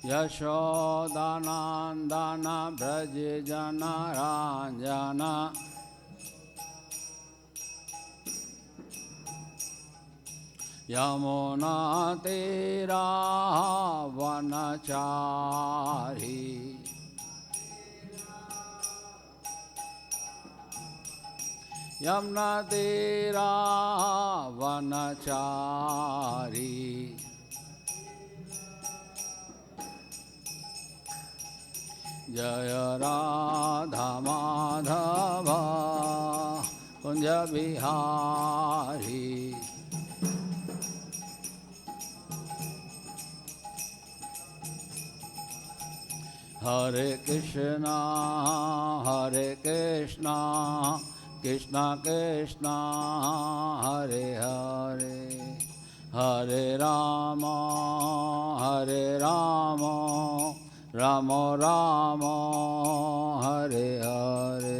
यशोदानंदन व्रज जन रंजन यमुना तीरा वनचारी यमुना तीरा वनचारी जय राधा माधव कुंज बिहारी हरे कृष्णा कृष्णा कृष्णा हरे हरे हरे राम राम राम हरे हरे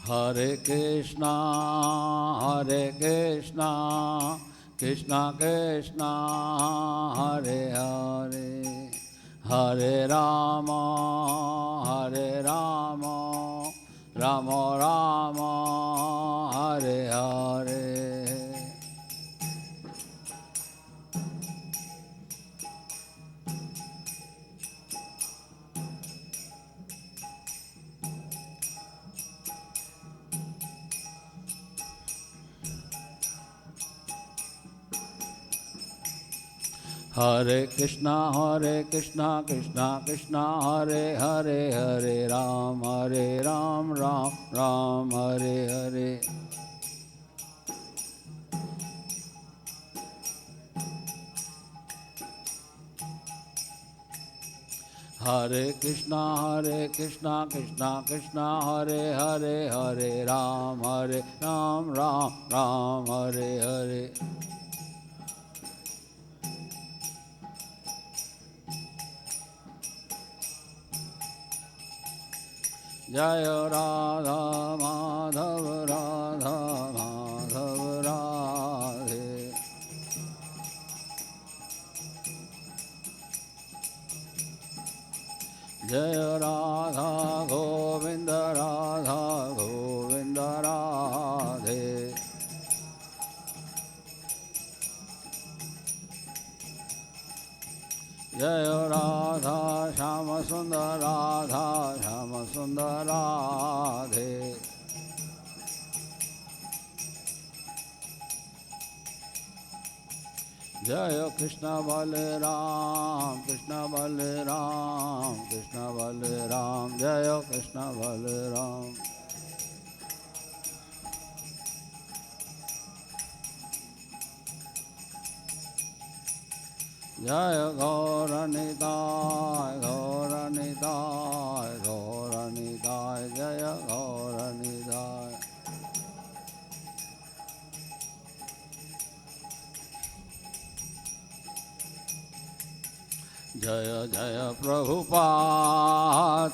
हरे कृष्णा कृष्णा कृष्णा हरे हरे हरे राम राम राम हरे हरे हरे कृष्णा कृष्णा कृष्णा हरे हरे हरे राम राम राम हरे हरे हरे कृष्णा कृष्णा कृष्णा हरे हरे हरे राम राम राम हरे हरे जय राधा माधव राधे जय राधा गोविंद राधे जय राधा श्याम सुंदर राधे जय कृष्ण बलराम जय कृष्ण बलराम जय गौरनिताय जय गौरनिताय जय जय प्रभुपाद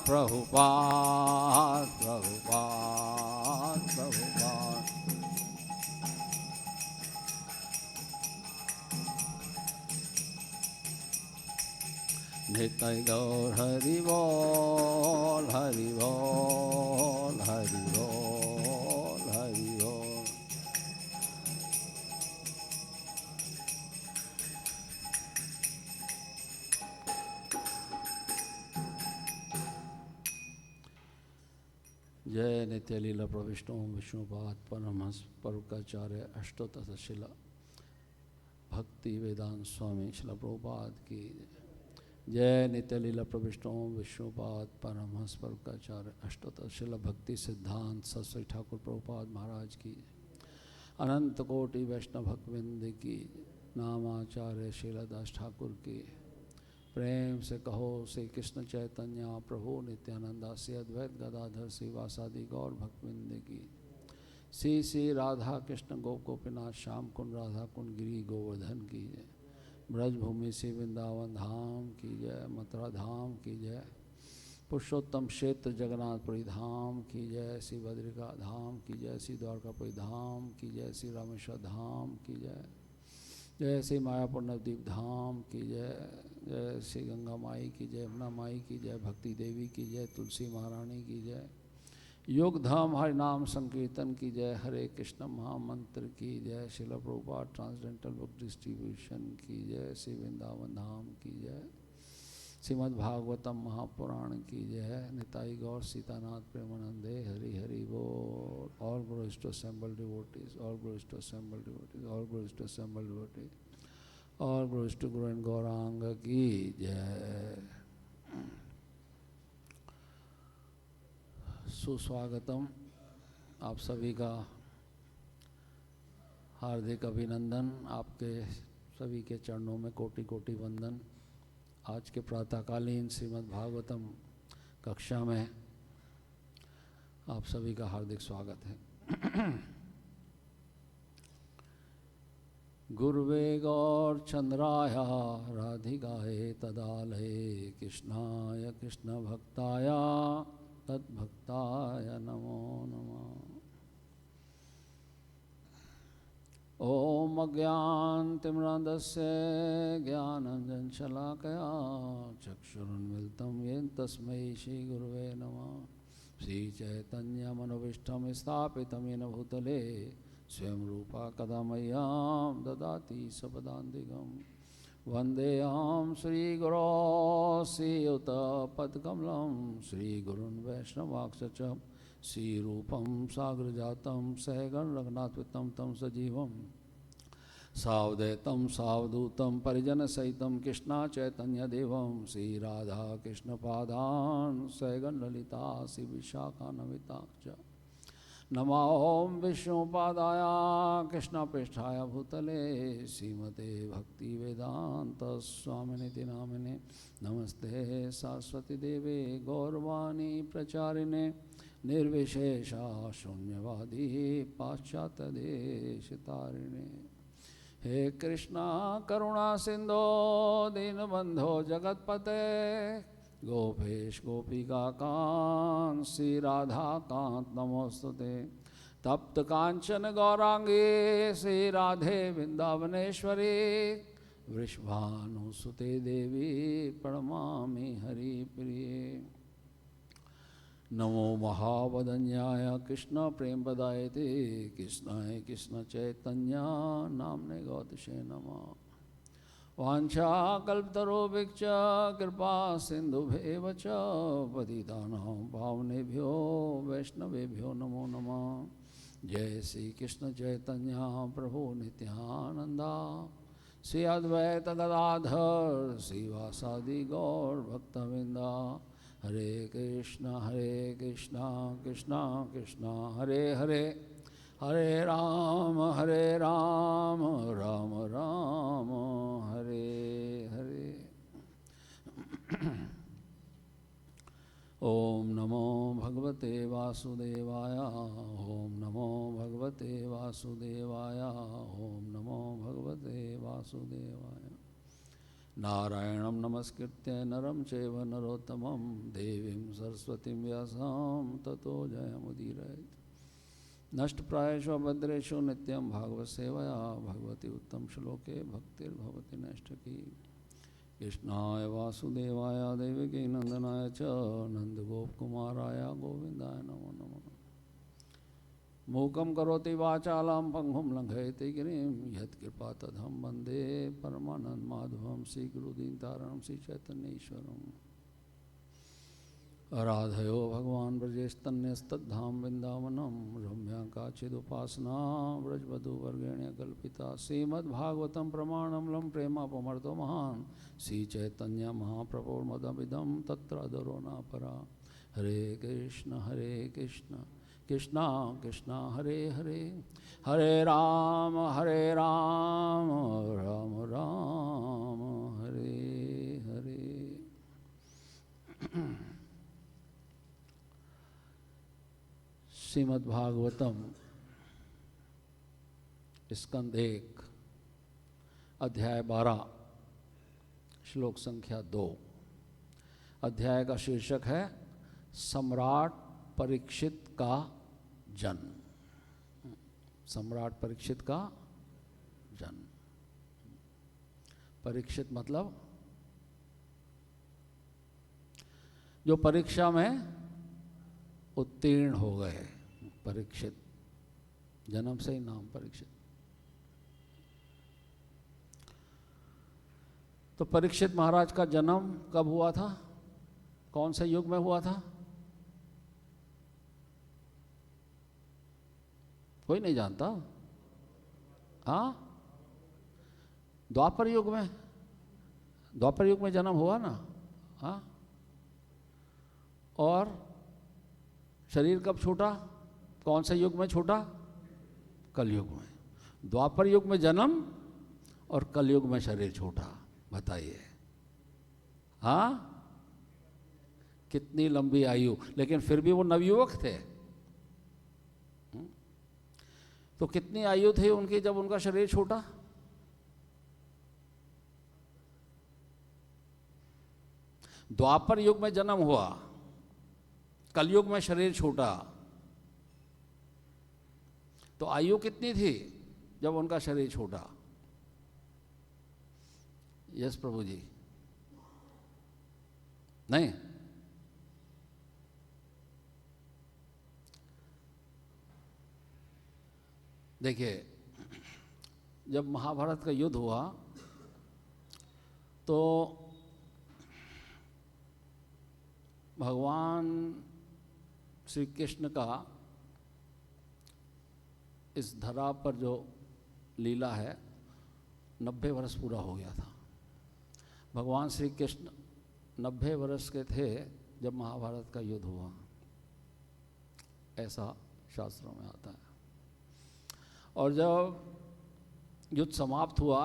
निताय गौर हरि बोल जय नित्य लीला प्रविष्णु विष्णुपाद परमहंस परुकाचार्य अष्टोत्तर शिला भक्ति वेदांत स्वामी शिला प्रभुपाद की जय नित्य लीला प्रविष्णु विष्णुपाद परमहंस परुकाचार्य अष्टोत्तर शिला भक्ति सिद्धांत सरस्वती ठाकुर प्रभुपाद महाराज की अनंत कोटि वैष्णव भक्तवृंद की नामाचार्य शीलादास ठाकुर की प्रेम से कहो श्री कृष्ण चैतन्य प्रभु नित्यानंदा से अद्वैत गदाधर श्रीवासादि गौर भक्तवृंद की श्री श्री राधा कृष्ण गोप गोपीनाथ श्याम कुंड राधा कुंड गिरी गोवर्धन की जय। ब्रजभूमि से वृंदावन धाम की जय। मथुरा धाम की जय। पुरुषोत्तम क्षेत्र जगन्नाथपुरी धाम की जय। श्री बद्रिका धाम की जय। श्री द्वारकापुरी धाम की जय। श्री रामेश्वर धाम की जय। जय श्री मायापुर नवद्वीप धाम की जय। जय श्री गंगा माई की जय। यमुना माई की जय। भक्ति देवी की जय। तुलसी महारानी की जय। योग धाम हरि नाम संकीर्तन की जय। हरे कृष्ण महामंत्र की जय। Srila Prabhupada transcendental book distribution की जय। श्री वृंदावन धाम की जय। श्रीमद् भागवतम महापुराण की जय। निताई गौर सीतानाथ प्रेमानंदे हरि हरि बोल। All glories to assembled devotees, all glories to assembled devotees, all glories to assembled devotees, all glories to guru and Gauranga की जय। सुस्वागतम। आप सभी का हार्दिक अभिनंदन। आपके सभी के चरणों में कोटि कोटि वंदन। आज के प्रातःकालीन श्रीमद् भागवतम कक्षा में आप सभी का हार्दिक स्वागत है। गुरुवे गौर चंद्राय राधिकाये तदालये कृष्णाय कृष्ण भक्ताय तद्भक्ताय नमो नमः। ओम अज्ञानतिमिरान्धस्य ज्ञानाञ्जनशलाकया चक्षुरुन्मिलितं येन तस्मै श्रीगुरुवे नमः। श्रीचैतन्यमनोभीष्टं स्थापितं येन भूतले स्वयं रूपा कदा मह्यं ददाति स्वपदान्तिकं। वन्देऽहं श्रीगुरो श्रीयुतपदकमलं श्रीगुरुन् वैष्णवांश्च श्रीरूपं साग्रजातं सहगण रघुनाथान्वितं तं सजीवं सावधूतं सावधूतं परिजनसहितं कृष्ण चैतन्यदेवं श्रीराधा कृष्णपादान् सहगण ललिता श्रीविशाखान्विताश्च। नमो ओं विष्णुपादाय कृष्णपृष्ठाय भूतले श्रीमते भक्तिवेदांत स्वामिनिति नामिने। नमस्ते सरस्वती देवे गौरवाणी प्रचारिणे निर्विशेषा शून्यवादी पाश्चात्यदेशतारिणे। हे कृष्णा करुणा सिंधो दीनबंधो जगतपते गोपेश गोपिका कांत श्री राधा कांत नमोस्तुते। तप्त कांचन गौरांगी श्री राधे वृंदावनेश्वरी वृषभानुसुते देवी प्रणमामि हरिप्रिये। नमो महावदन्याय कृष्ण प्रेम पदायते कृष्णाय कृष्ण चैतन्य नामने गौतशे नमः। वाञ्छाकल्पतरुभ्यश्च कृपा सिन्धुभ्येव च पतितानां पावनेभ्यो वैष्णवेभ्यो नमो नमः। जय श्री कृष्ण चैतन्य प्रभु नित्यानंदा श्री अद्वैत गदाधर श्रीवासादि गौर भक्तवृंदा। हरे कृष्णा कृष्णा कृष्णा हरे हरे, हरे राम राम राम हरे हरे। ओम नमो भगवते वासुदेवाय। ओम नमो भगवते वासुदेवाय। ओम नमो भगवते वासुदेवाय। नारायणं नमस्कृत्य नरं चैव नरोत्तमं देवीं सरस्वतीं व्यासं ततो जयमुदीरयेत्। नष्टप्रायेषु भद्रेषु नित्यं भागवत सेवया भगवती उत्तम श्लोके भक्तिर्भवति नैष्ठिकी। कृष्णाय वासुदेवाय देवकी नंदनाय च नंदगोपकुमाराय गोविंदाय नमो नमः। मूकं करोति वाचालं पंगुं लंघयति गिरिं यत्कृपातमहं वन्दे परमानन्दमाधवं श्रीगुरुदीनतारणं श्रीचैतन्येश्वरम्। आराधयो भगवान् ब्रजेस्तन्यस्तद्धाम वृंदावनम रम्या काचिदुपासना व्रजवधूवर्गेण कल्पिता। श्रीमद्भागवतं प्रमाणमलं प्रेमापमर्दो महान् श्रीचैतन्य महाप्रभुर्मदमिदं तत्र अदरो न परा। हरे कृष्ण कृष्णा कृष्णा हरे हरे, हरे राम राम राम हरे हरे। श्रीमद्भागवतम स्कंद 1 अध्याय 12 श्लोक संख्या 2। अध्याय का शीर्षक है सम्राट परीक्षित का जन्म। सम्राट परीक्षित का जन्म। परीक्षित मतलब जो परीक्षा में उत्तीर्ण हो गए। परीक्षित, जन्म से ही नाम परीक्षित। तो परीक्षित महाराज का जन्म कब हुआ था? कौन से युग में हुआ था? कोई नहीं जानता? हाँ, द्वापर युग में। द्वापर युग में जन्म हुआ ना। हाँ, और शरीर कब छूटा? कौन से युग में छूटा? कलयुग में। द्वापर युग में जन्म और कलयुग में शरीर छूटा। बताइए, हाँ, कितनी लंबी आयु। लेकिन फिर भी वो नवयुवक थे। तो कितनी आयु थी उनकी जब उनका शरीर छूटा? द्वापर युग में जन्म हुआ, कलयुग में शरीर छूटा, तो आयु कितनी थी जब उनका शरीर छूटा? यस प्रभु जी? नहीं? देखिए, जब महाभारत का युद्ध हुआ तो भगवान श्री कृष्ण का इस धरा पर जो लीला है 90 वर्ष पूरा हो गया था। भगवान श्री कृष्ण 90 वर्ष के थे जब महाभारत का युद्ध हुआ, ऐसा शास्त्रों में आता है। और जब युद्ध समाप्त हुआ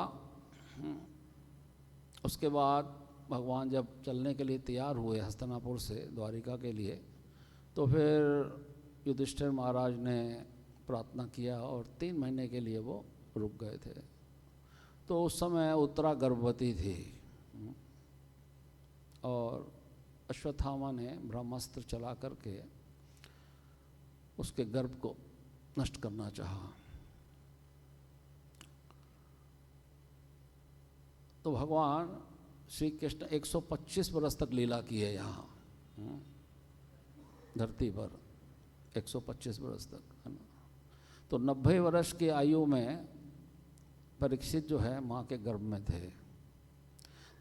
उसके बाद भगवान जब चलने के लिए तैयार हुए हस्तिनापुर से द्वारिका के लिए, तो फिर युधिष्ठिर महाराज ने प्रार्थना किया और 3 महीने के लिए वो रुक गए थे। तो उस समय उत्तरा गर्भवती थी और अश्वत्थामा ने ब्रह्मास्त्र चला करके उसके गर्भ को नष्ट करना चाहा। तो भगवान श्री कृष्ण 125 वर्ष तक लीला की है यहाँ धरती पर, 125 वर्ष तक, है ना। तो 90 वर्ष की आयु में परीक्षित जो है माँ के गर्भ में थे।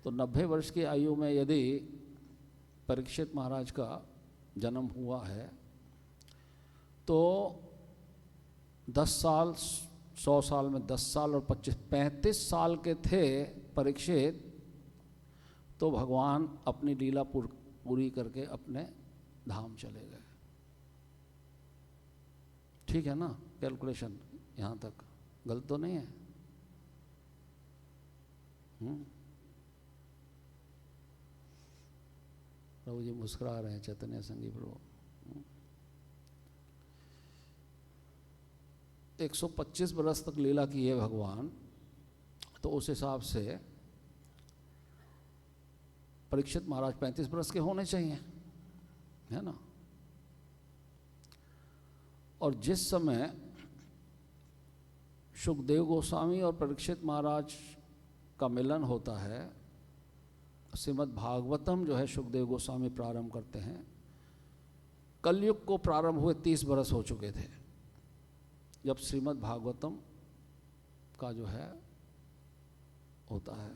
तो 90 वर्ष की आयु में यदि परीक्षित महाराज का जन्म हुआ है तो 10 साल, 100 साल में 10 साल और 35 साल के थे परीक्षित, तो भगवान अपनी लीला पूरी करके अपने धाम चले गए। ठीक है ना? कैलकुलेशन यहाँ तक गलत तो नहीं है? प्रभु जी मुस्कुरा रहे हैं, चैतन्य संगी प्रभु। 125 बरस तक लीला की है भगवान, तो उस हिसाब से परीक्षित महाराज 35 बरस के होने चाहिए, है ना। और जिस समय शुकदेव गोस्वामी और परीक्षित महाराज का मिलन होता है, श्रीमद् भागवतम जो है शुकदेव गोस्वामी प्रारंभ करते हैं। कलयुग को प्रारंभ हुए 30 बरस हो चुके थे जब श्रीमद् भागवतम का जो है होता है,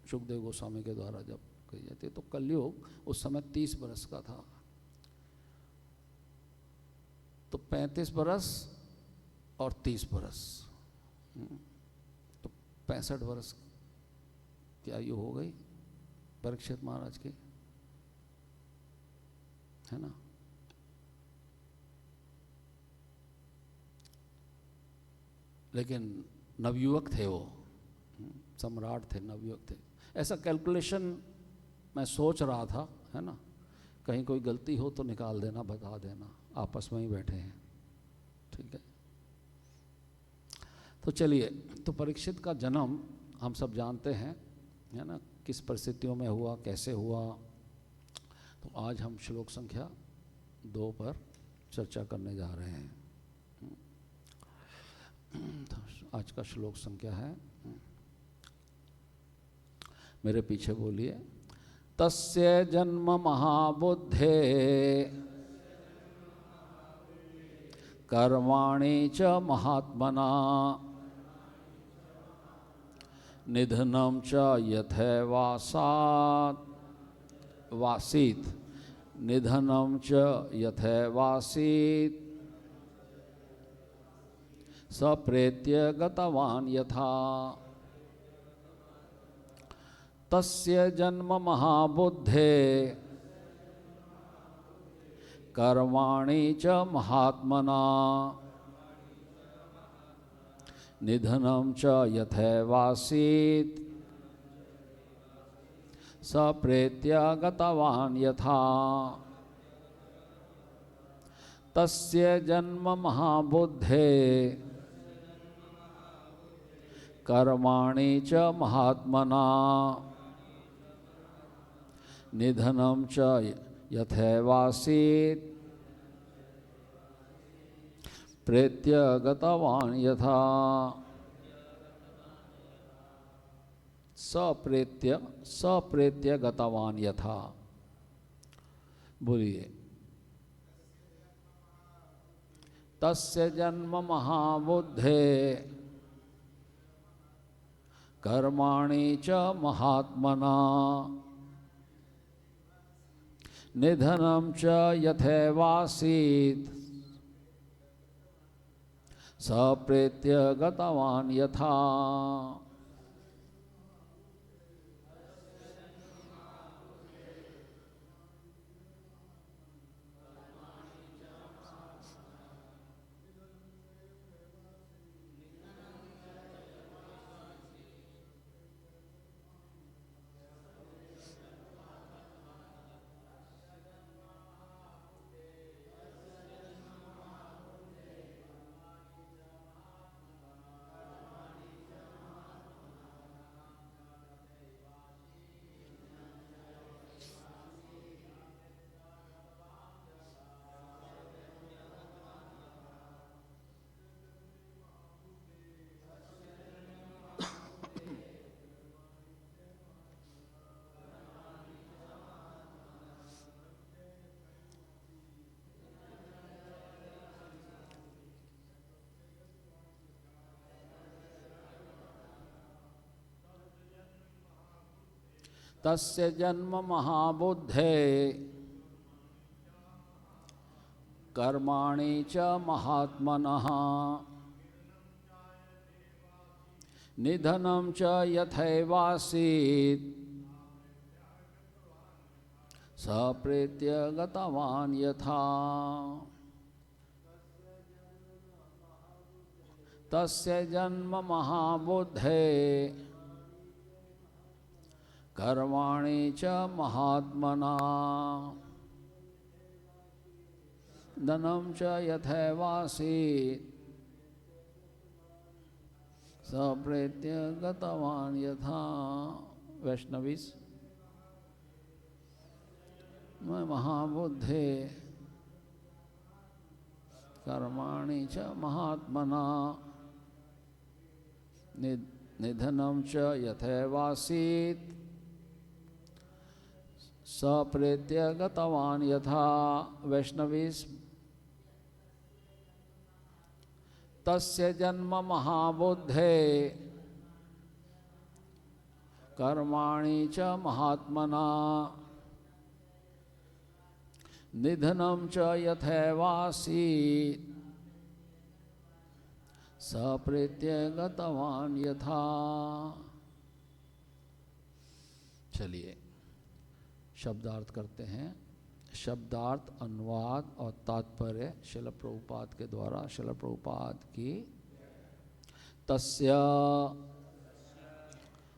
शुकदेव गोस्वामी के द्वारा जब कही जाती है। तो कलयुग उस समय 30 बरस का था। तो 35 बरस और 30 बरस, तो 65 बरस की आयु हो गई परीक्षित महाराज की, है ना। लेकिन नवयुवक थे वो, सम्राट थे, नवयुवक थे। ऐसा कैलकुलेशन मैं सोच रहा था, है ना। कहीं कोई गलती हो तो निकाल देना, बता देना, आपस में ही बैठे हैं, ठीक है। तो चलिए, तो परीक्षित का जन्म हम सब जानते हैं, है ना, किस परिस्थितियों में हुआ, कैसे हुआ। तो आज हम श्लोक संख्या 2 पर चर्चा करने जा रहे हैं। तो आज का श्लोक संख्या है, मेरे पीछे बोलिए, तस्य जन्म महाबुद्धे कर्माणि च महात्मना निधनं च यथैवासीत् निधनं च यथैवासीत् सप्रेत्य गतवान् यथा। तस्य जन्म महाबुद्धे कर्माणि च महात्मना निधनं च यथैवासीत् सप्रेत्य गतवान् यथा। तस्य जन्म महाबुद्धे कर्माणि च महात्मना निधनं च यथैवासीत् प्रेत्य गतवान् यथा। सप्रेत्य गतवान् यथा। बोलिए, तस्य जन्म महाबुद्धे कर्माणि च महात्मना निधनं च यथैवासीत् सप्रेत्य गतवान् यथा। तस्य जन्म महाबुद्धे कर्माणि च महात्मनः निधनं च यथैवासीत् सप्रेत्य गतवान् यथा। तस्य जन्म महाबुद्धे कर्माणि च महात्मना धनं च यथैवासीत् सप्रेत्य गतवान् यथा। वैष्णवीस, मैं महाबुद्धे कर्माणि च महात्मना निधनं च यथैवासीत् सप्रेत्य गतवान् यथा। वैष्णवीस, तस्य जन्म महाबुद्धे कर्माणि च महात्मना निधनं च यथैवासीत् सप्रेत्य गतवान् यथा। चलिए, शब्दार्थ करते हैं। शब्दार्थ, अनुवाद और तात्पर्य शिल प्रभुपाद के द्वारा। शिल प्रभुपाद की तस्य,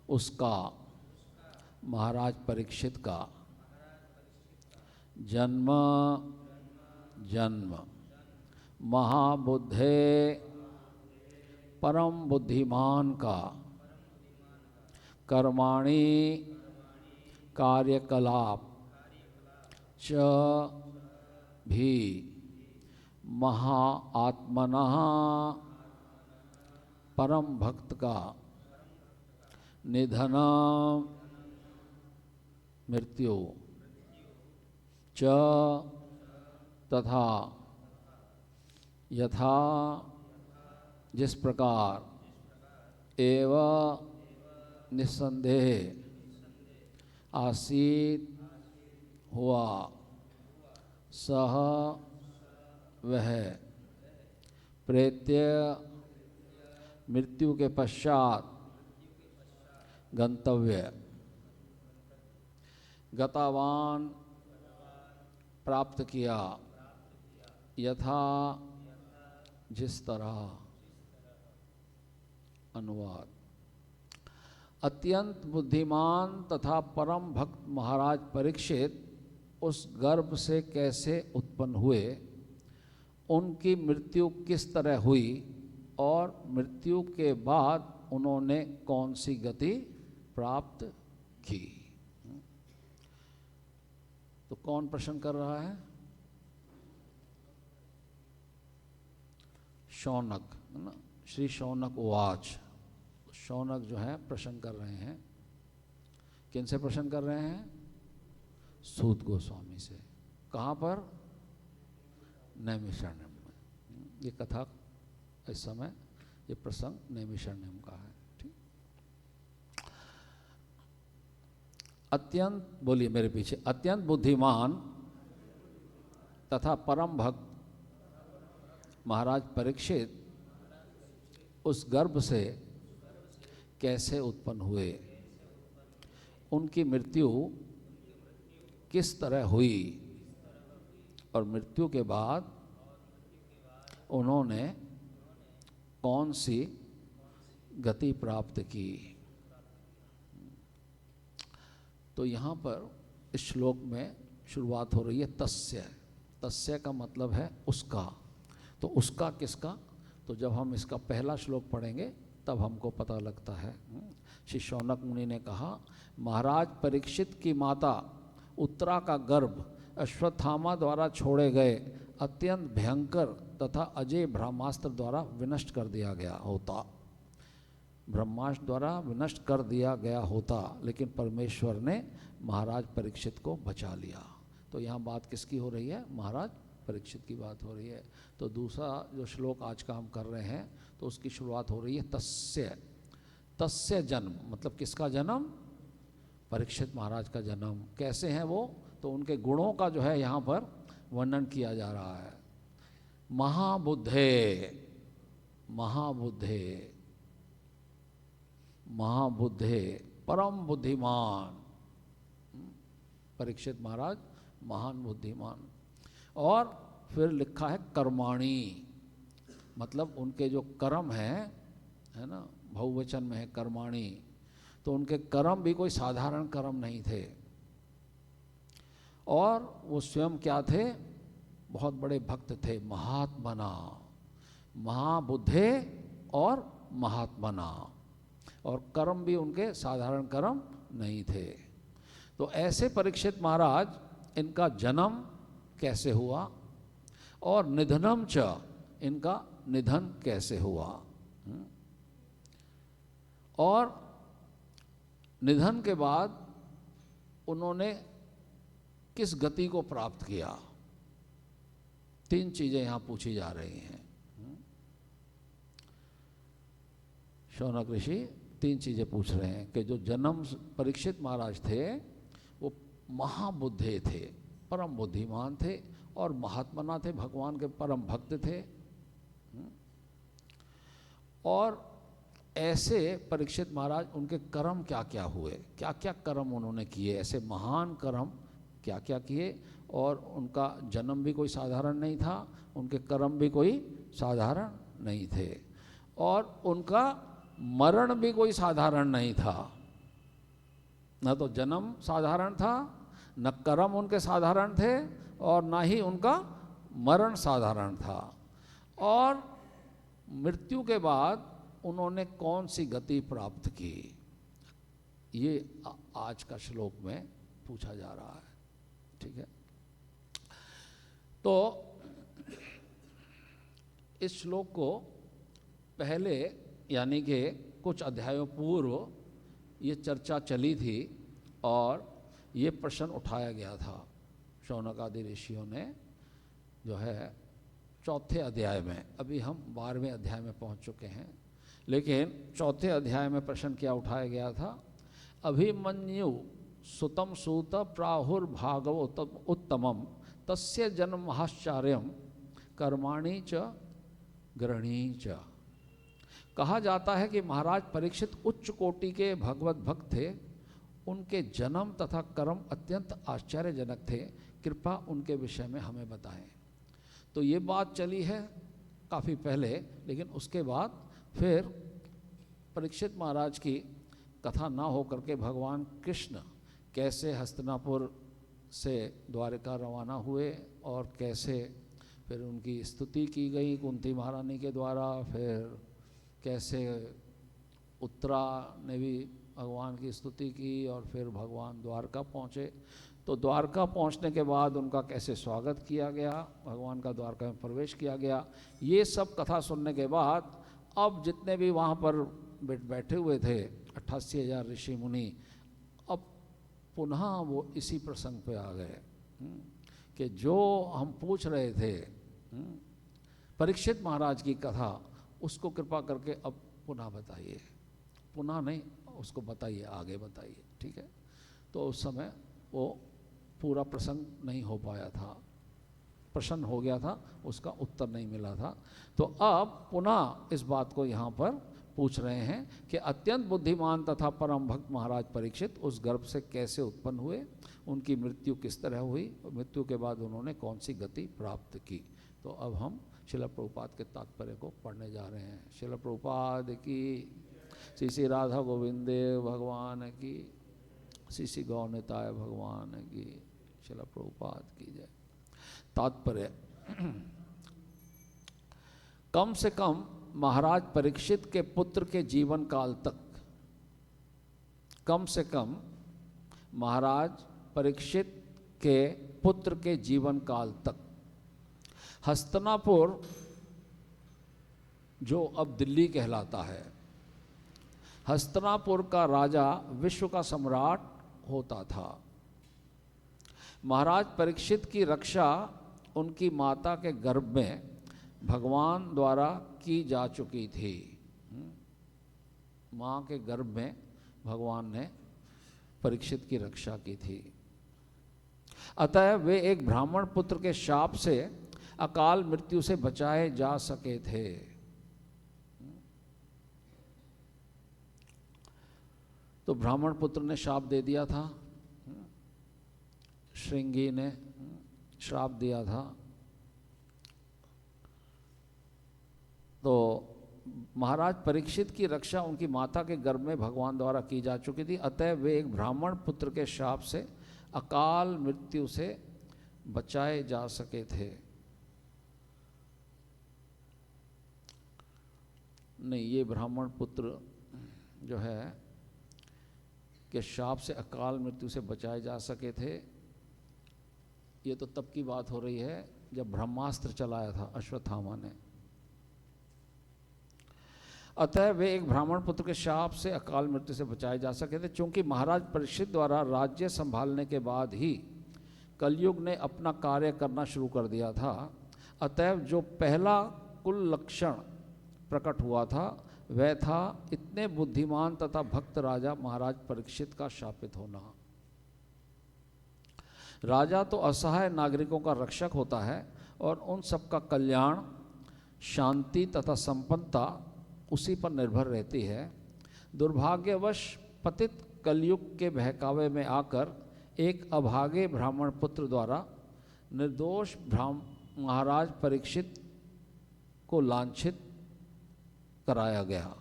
उसका, महाराज परीक्षित का, जन्म महाबुद्धे परम बुद्धिमान का कर्माणि कार्यकलाप च भी महाआत्मनः परम भक्त का निधन मृत्यु च तथा यथा जिस प्रकार एव निस्संदेह आसीत हुआ सह वह प्रेत्य मृत्यु के पश्चात गंतव्य गतावान प्राप्त किया यथा जिस तरह। अनुवाद। अत्यंत बुद्धिमान तथा परम भक्त महाराज परीक्षित उस गर्भ से कैसे उत्पन्न हुए, उनकी मृत्यु किस तरह हुई और मृत्यु के बाद उन्होंने कौन सी गति प्राप्त की। तो कौन प्रश्न कर रहा है? शौनक, है ना। श्री शौनक उवाच। शौनक जो है प्रश्न कर रहे हैं। किन से प्रश्न कर रहे हैं? सूत गोस्वामी से। कहाँ पर? नैमिषारण्यम में। ये कथा इस समय, ये प्रसंग नैमिषारण्यम का है। ठीक। अत्यंत, बोलिए मेरे पीछे, अत्यंत बुद्धिमान तथा परम भक्त महाराज परीक्षित उस गर्भ से कैसे उत्पन्न हुए, उनकी मृत्यु किस तरह हुई और मृत्यु के बाद उन्होंने कौन सी गति प्राप्त की। तो यहाँ पर इस श्लोक में शुरुआत हो रही है तस्य। तस्य का मतलब है उसका। तो उसका किसका? तो जब हम इसका पहला श्लोक पढ़ेंगे तब हमको पता लगता है। श्री शौनक मुनि ने कहा, महाराज परीक्षित की माता उत्तरा का गर्भ अश्वत्थामा द्वारा छोड़े गए अत्यंत भयंकर तथा अजय ब्रह्मास्त्र द्वारा विनष्ट कर दिया गया होता। ब्रह्मास्त्र द्वारा विनष्ट कर दिया गया होता, लेकिन परमेश्वर ने महाराज परीक्षित को बचा लिया। तो यहाँ बात किसकी हो रही है? महाराज परीक्षित की बात हो रही है। तो दूसरा जो श्लोक आज का हम कर रहे हैं, तो उसकी शुरुआत हो रही है तस्य। तस्य जन्म, मतलब किसका जन्म? परीक्षित महाराज का जन्म। कैसे हैं वो? तो उनके गुणों का जो है यहाँ पर वर्णन किया जा रहा है। महाबुद्धे, महाबुद्धे, महाबुद्धे, परम बुद्धिमान। परीक्षित महाराज महान बुद्धिमान। और फिर लिखा है कर्माणी, मतलब उनके जो कर्म हैं, है ना, बहुवचन में है कर्माणी। तो उनके कर्म भी कोई साधारण कर्म नहीं थे। और वो स्वयं क्या थे? बहुत बड़े भक्त थे। महात्मना, महाबुद्धे और महात्मना। और कर्म भी उनके साधारण कर्म नहीं थे। तो ऐसे परीक्षित महाराज, इनका जन्म कैसे हुआ और निधनम च, इनका निधन कैसे हुआ। और निधन के बाद उन्होंने किस गति को प्राप्त किया। तीन चीजें यहां पूछी जा रही हैं। शौनक ऋषि तीन चीजें पूछ रहे हैं कि जो जन्म परीक्षित महाराज थे वो महाबुद्धे थे, परम बुद्धिमान थे और महात्मना थे, भगवान के परम भक्त थे। और ऐसे परीक्षित महाराज, उनके कर्म क्या क्या हुए, क्या क्या कर्म उन्होंने किए, ऐसे महान कर्म क्या क्या किए। और उनका जन्म भी कोई साधारण नहीं था, उनके कर्म भी कोई साधारण नहीं थे, और उनका मरण भी कोई साधारण नहीं था। न तो जन्म साधारण था, न कर्म उनके साधारण थे, और न ही उनका मरण साधारण था। और मृत्यु के बाद उन्होंने कौन सी गति प्राप्त की, ये आज का श्लोक में पूछा जा रहा है। ठीक है, तो इस श्लोक को पहले यानी कि कुछ अध्यायों पूर्व ये चर्चा चली थी और ये प्रश्न उठाया गया था शौनक आदि ऋषियों ने, जो है चौथे अध्याय में। अभी हम 12वें अध्याय में पहुंच चुके हैं, लेकिन चौथे अध्याय में प्रश्न क्या उठाया गया था? अभिमन्यु सुतम सूत प्राहुर्भागव उत्तमम तस्य जन्महाश्चर्यम कर्माणि च ग्रहणी च। कहा जाता है कि महाराज परीक्षित उच्च कोटि के भगवत भक्त थे, उनके जन्म तथा कर्म अत्यंत आश्चर्यजनक थे, कृपा उनके विषय में हमें बताएं। तो ये बात चली है काफ़ी पहले, लेकिन उसके बाद फिर परीक्षित महाराज की कथा ना हो करके भगवान कृष्ण कैसे हस्तिनापुर से द्वारका रवाना हुए और कैसे फिर उनकी स्तुति की गई कुंती महारानी के द्वारा, फिर कैसे उत्तरा ने भी भगवान की स्तुति की और फिर भगवान द्वारका पहुँचे। तो द्वारका पहुंचने के बाद उनका कैसे स्वागत किया गया, भगवान का द्वारका में प्रवेश किया गया, ये सब कथा सुनने के बाद अब जितने भी वहाँ पर बैठे हुए थे 88,000 ऋषि मुनि, अब पुनः वो इसी प्रसंग पे आ गए कि जो हम पूछ रहे थे परीक्षित महाराज की कथा, उसको कृपा करके अब पुनः बताइए। पुनः नहीं, उसको बताइए, आगे बताइए। ठीक है, तो उस समय वो पूरा प्रसंग नहीं हो पाया था, प्रश्न हो गया था, उसका उत्तर नहीं मिला था। तो अब पुनः इस बात को यहाँ पर पूछ रहे हैं कि अत्यंत बुद्धिमान तथा परम भक्त महाराज परीक्षित उस गर्भ से कैसे उत्पन्न हुए, उनकी मृत्यु किस तरह हुई, मृत्यु के बाद उन्होंने कौन सी गति प्राप्त की। तो अब हम श्रील प्रभुपाद के तात्पर्य को पढ़ने जा रहे हैं। श्रील प्रभुपाद की, श्री श्री राधा गोविंद देव भगवान की, श्री श्री गौरनिताय भगवान की, श्रील प्रभुपाद की जय। तात्पर्य, कम से कम महाराज परीक्षित के पुत्र के जीवन काल तक, कम से कम महाराज परीक्षित के पुत्र के जीवन काल तक हस्तिनापुर, जो अब दिल्ली कहलाता है, हस्तिनापुर का राजा विश्व का सम्राट होता था। महाराज परीक्षित की रक्षा उनकी माता के गर्भ में भगवान द्वारा की जा चुकी थी। माँ के गर्भ में भगवान ने परीक्षित की रक्षा की थी। अतः वे एक ब्राह्मण पुत्र के शाप से अकाल मृत्यु से बचाए जा सके थे। तो ब्राह्मण पुत्र ने शाप दे दिया था, श्रृंगी ने श्राप दिया था। तो महाराज परीक्षित की रक्षा उनकी माता के गर्भ में भगवान द्वारा की जा चुकी थी, अतः वे एक ब्राह्मण पुत्र के शाप से अकाल मृत्यु से बचाए जा सके थे। नहीं, ये ब्राह्मण पुत्र जो है कि शाप से अकाल मृत्यु से बचाए जा सके थे, ये तो तब की बात हो रही है जब ब्रह्मास्त्र चलाया था अश्वत्थामा ने। अतः वे एक ब्राह्मण पुत्र के शाप से अकाल मृत्यु से बचाए जा सके थे। चूंकि महाराज परीक्षित द्वारा राज्य संभालने के बाद ही कलयुग ने अपना कार्य करना शुरू कर दिया था, अतएव जो पहला कुल लक्षण प्रकट हुआ था वह था इतने बुद्धिमान तथा भक्त राजा महाराज परीक्षित का शापित होना। राजा तो असहाय नागरिकों का रक्षक होता है और उन सबका कल्याण, शांति तथा संपन्नता उसी पर निर्भर रहती है। दुर्भाग्यवश पतित कलयुग के बहकावे में आकर एक अभागे ब्राह्मण पुत्र द्वारा निर्दोष महाराज परीक्षित को लांछित कराया गया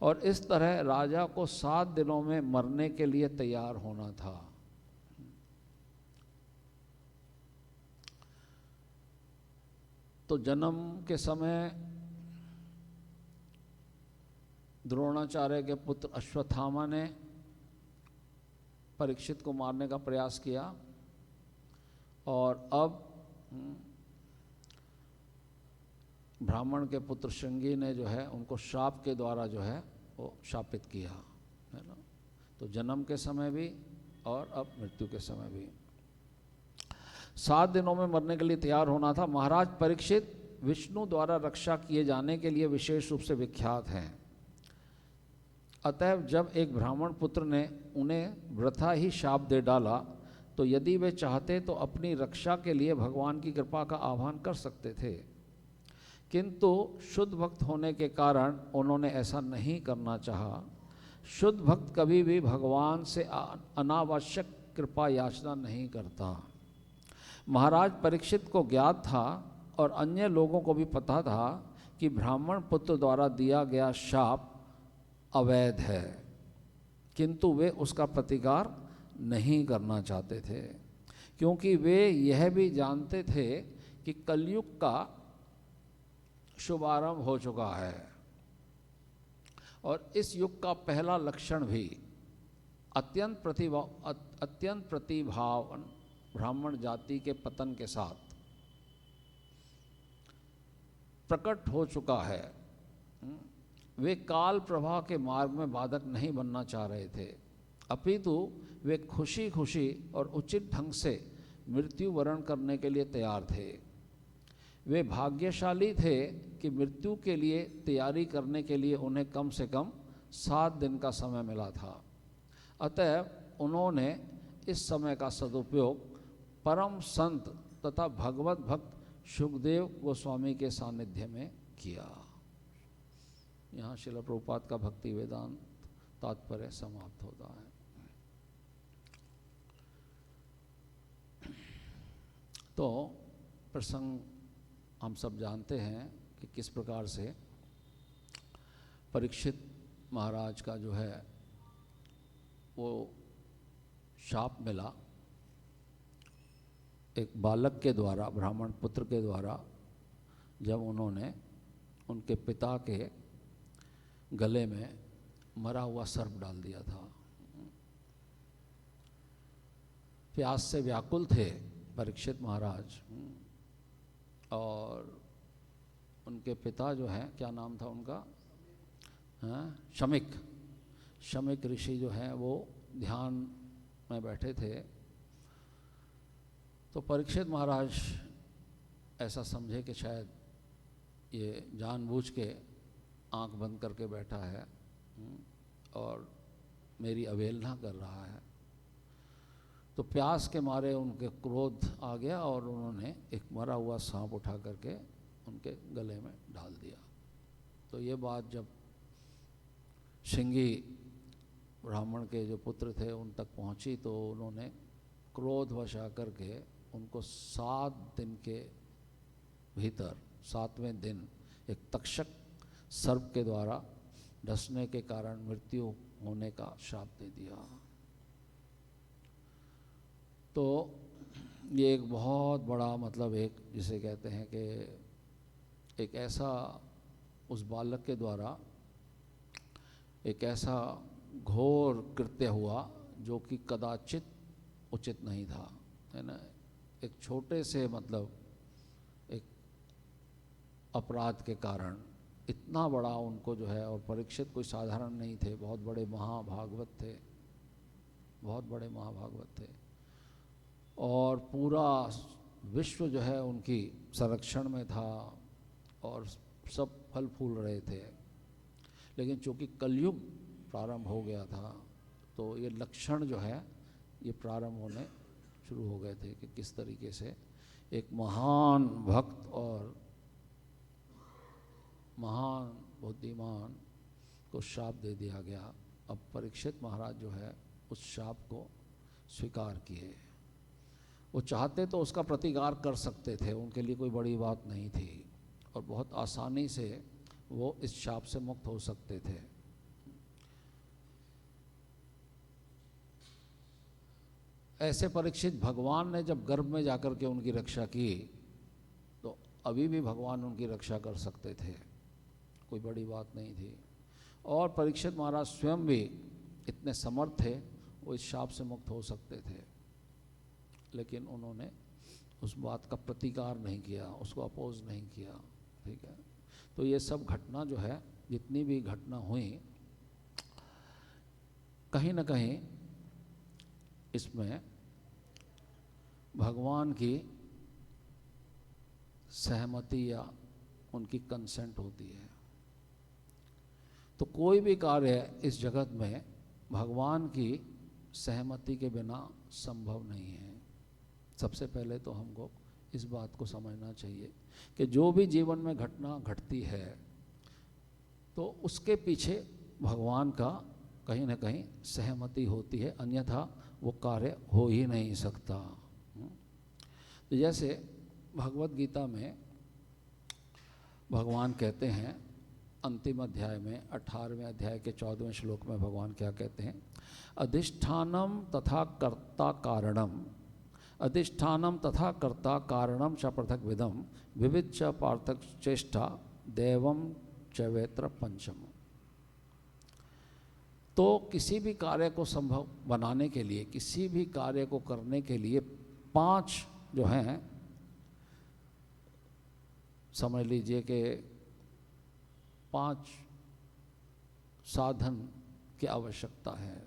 और इस तरह राजा को 7 दिनों में मरने के लिए तैयार होना था। तो जन्म के समय द्रोणाचार्य के पुत्र अश्वत्थामा ने परीक्षित को मारने का प्रयास किया और अब ब्राह्मण के पुत्र श्रृंगी ने जो है उनको श्राप के द्वारा जो है वो शापित किया, है ना। तो जन्म के समय भी और अब मृत्यु के समय भी 7 दिनों में मरने के लिए तैयार होना था। महाराज परीक्षित विष्णु द्वारा रक्षा किए जाने के लिए विशेष रूप से विख्यात हैं। अतः जब एक ब्राह्मण पुत्र ने उन्हें वृथा ही शाप दे डाला तो यदि वे चाहते तो अपनी रक्षा के लिए भगवान की कृपा का आह्वान कर सकते थे, किंतु शुद्ध भक्त होने के कारण उन्होंने ऐसा नहीं करना चाहा। शुद्ध भक्त कभी भी भगवान से अनावश्यक कृपा याचना नहीं करता। महाराज परीक्षित को ज्ञात था और अन्य लोगों को भी पता था कि ब्राह्मण पुत्र द्वारा दिया गया शाप अवैध है, किंतु वे उसका प्रतिकार नहीं करना चाहते थे, क्योंकि वे यह भी जानते थे कि कलयुग का शुभारंभ हो चुका है और इस युग का पहला लक्षण भी अत्यंत प्रतिभावान ब्राह्मण जाति के पतन के साथ प्रकट हो चुका है। वे काल प्रवाह के मार्ग में बाधक नहीं बनना चाह रहे थे, अपितु वे खुशी खुशी और उचित ढंग से मृत्यु वरण करने के लिए तैयार थे। वे भाग्यशाली थे कि मृत्यु के लिए तैयारी करने के लिए उन्हें कम से कम 7 दिन का समय मिला था। अतः उन्होंने इस समय का सदुपयोग परम संत तथा भगवत भक्त शुकदेव गोस्वामी के सानिध्य में किया। यहाँ श्रील प्रभुपाद का भक्ति वेदांत तात्पर्य समाप्त होता है। तो प्रसंग हम सब जानते हैं कि किस प्रकार से परीक्षित महाराज का जो है वो शाप मिला एक बालक के द्वारा, ब्राह्मण पुत्र के द्वारा, जब उन्होंने उनके पिता के गले में मरा हुआ सर्प डाल दिया था। प्यास से व्याकुल थे परीक्षित महाराज और उनके पिता जो हैं, क्या नाम था उनका, शमिक ऋषि जो हैं वो ध्यान में बैठे थे। तो परीक्षित महाराज ऐसा समझे कि शायद ये जानबूझ के आंख बंद करके बैठा है और मेरी अवहेलना कर रहा है। तो प्यास के मारे उनके क्रोध आ गया और उन्होंने एक मरा हुआ सांप उठा करके उनके गले में डाल दिया। तो ये बात जब श्रृंगी ब्राह्मण के जो पुत्र थे उन तक पहुंची तो उन्होंने क्रोधवश आकर के उनको 7 दिन के भीतर 7वें दिन एक तक्षक सर्प के द्वारा डसने के कारण मृत्यु होने का श्राप दे दिया। तो ये एक बहुत बड़ा मतलब एक जिसे कहते हैं कि एक ऐसा उस बालक के द्वारा एक ऐसा घोर कृत्य हुआ जो कि कदाचित उचित नहीं था, है ना। एक छोटे से मतलब एक अपराध के कारण इतना बड़ा उनको जो है, और परीक्षित कोई साधारण नहीं थे, बहुत बड़े महाभागवत थे, बहुत बड़े महाभागवत थे और पूरा विश्व जो है उनकी संरक्षण में था और सब फल फूल रहे थे। लेकिन चूँकि कलयुग प्रारंभ हो गया था तो ये लक्षण जो है ये प्रारंभ होने शुरू हो गए थे कि किस तरीके से एक महान भक्त और महान बुद्धिमान को शाप दे दिया गया। अब परीक्षित महाराज जो है उस शाप को स्वीकार किए। वो चाहते तो उसका प्रतिकार कर सकते थे, उनके लिए कोई बड़ी बात नहीं थी और बहुत आसानी से वो इस शाप से मुक्त हो सकते थे। ऐसे परीक्षित भगवान ने जब गर्भ में जाकर के उनकी रक्षा की तो अभी भी भगवान उनकी रक्षा कर सकते थे, कोई बड़ी बात नहीं थी। और परीक्षित महाराज स्वयं भी इतने समर्थ थे, वो इस शाप से मुक्त हो सकते थे, लेकिन उन्होंने उस बात का प्रतिकार नहीं किया, उसको अपोज नहीं किया। ठीक है, तो ये सब घटना जो है, जितनी भी घटना हुई, कहीं ना कहीं इसमें भगवान की सहमति या उनकी कंसेंट होती है। तो कोई भी कार्य इस जगत में भगवान की सहमति के बिना संभव नहीं है। सबसे पहले तो हमको इस बात को समझना चाहिए कि जो भी जीवन में घटना घटती है तो उसके पीछे भगवान का कहीं ना कहीं सहमति होती है, अन्यथा वो कार्य हो ही नहीं सकता। तो जैसे भगवत गीता में भगवान कहते हैं, अंतिम अध्याय में 18वें अध्याय के 14वें श्लोक में भगवान क्या कहते हैं, अधिष्ठानम तथा कर्ता कारणम, अधिष्ठानम तथा कर्ता कारणम च पृथक विदम विविध च पार्थक चेष्टा देवम च वेत्र पंचम। तो किसी भी कार्य को संभव बनाने के लिए, किसी भी कार्य को करने के लिए 5 जो हैं, समझ लीजिए कि 5 साधन की आवश्यकता है।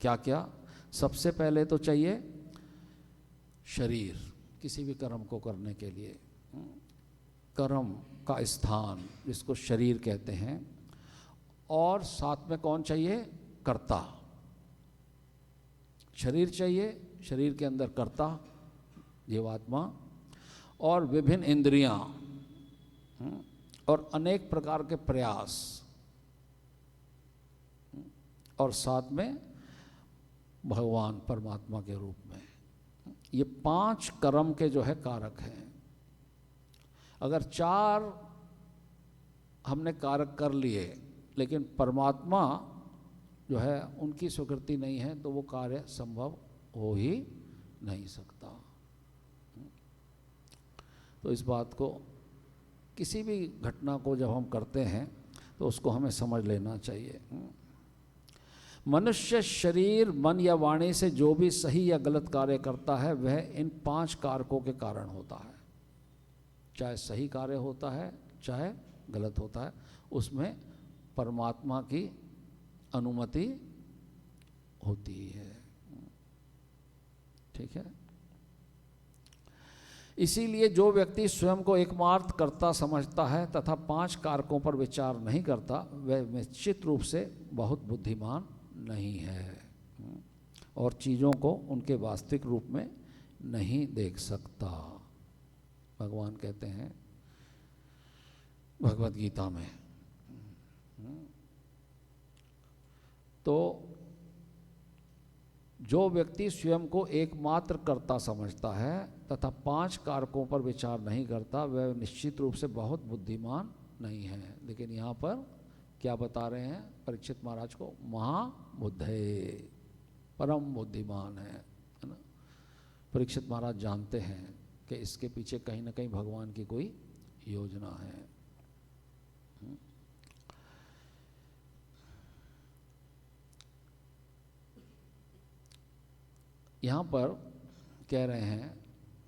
क्या क्या? सबसे पहले तो चाहिए शरीर, किसी भी कर्म को करने के लिए कर्म का स्थान जिसको शरीर कहते हैं, और साथ में कौन चाहिए? कर्ता। शरीर चाहिए, शरीर के अंदर कर्ता जीवात्मा, और विभिन्न इंद्रियां और अनेक प्रकार के प्रयास, और साथ में भगवान परमात्मा के रूप में। ये 5 कर्म के जो है कारक हैं। अगर 4 हमने कारक कर लिए लेकिन परमात्मा जो है उनकी स्वीकृति नहीं है, तो वो कार्य संभव हो ही नहीं सकता। तो इस बात को, किसी भी घटना को जब हम करते हैं तो उसको हमें समझ लेना चाहिए। मनुष्य शरीर, मन या वाणी से जो भी सही या गलत कार्य करता है वह इन 5 कारकों के कारण होता है। चाहे सही कार्य होता है चाहे गलत होता है, उसमें परमात्मा की अनुमति होती है। ठीक है, इसीलिए जो व्यक्ति स्वयं को एकमात्र कर्ता समझता है तथा 5 कारकों पर विचार नहीं करता, वह निश्चित रूप से बहुत बुद्धिमान नहीं है और चीज़ों को उनके वास्तविक रूप में नहीं देख सकता। भगवान कहते हैं भगवत गीता में। तो जो व्यक्ति स्वयं को एकमात्र कर्ता समझता है तथा 5 कारकों पर विचार नहीं करता, वह निश्चित रूप से बहुत बुद्धिमान नहीं है। लेकिन यहाँ पर क्या बता रहे हैं परीक्षित महाराज को? महाबुद्धे, परम बुद्धिमान है ना। परीक्षित महाराज जानते हैं कि इसके पीछे कहीं ना कहीं भगवान की कोई योजना है। यहाँ पर कह रहे हैं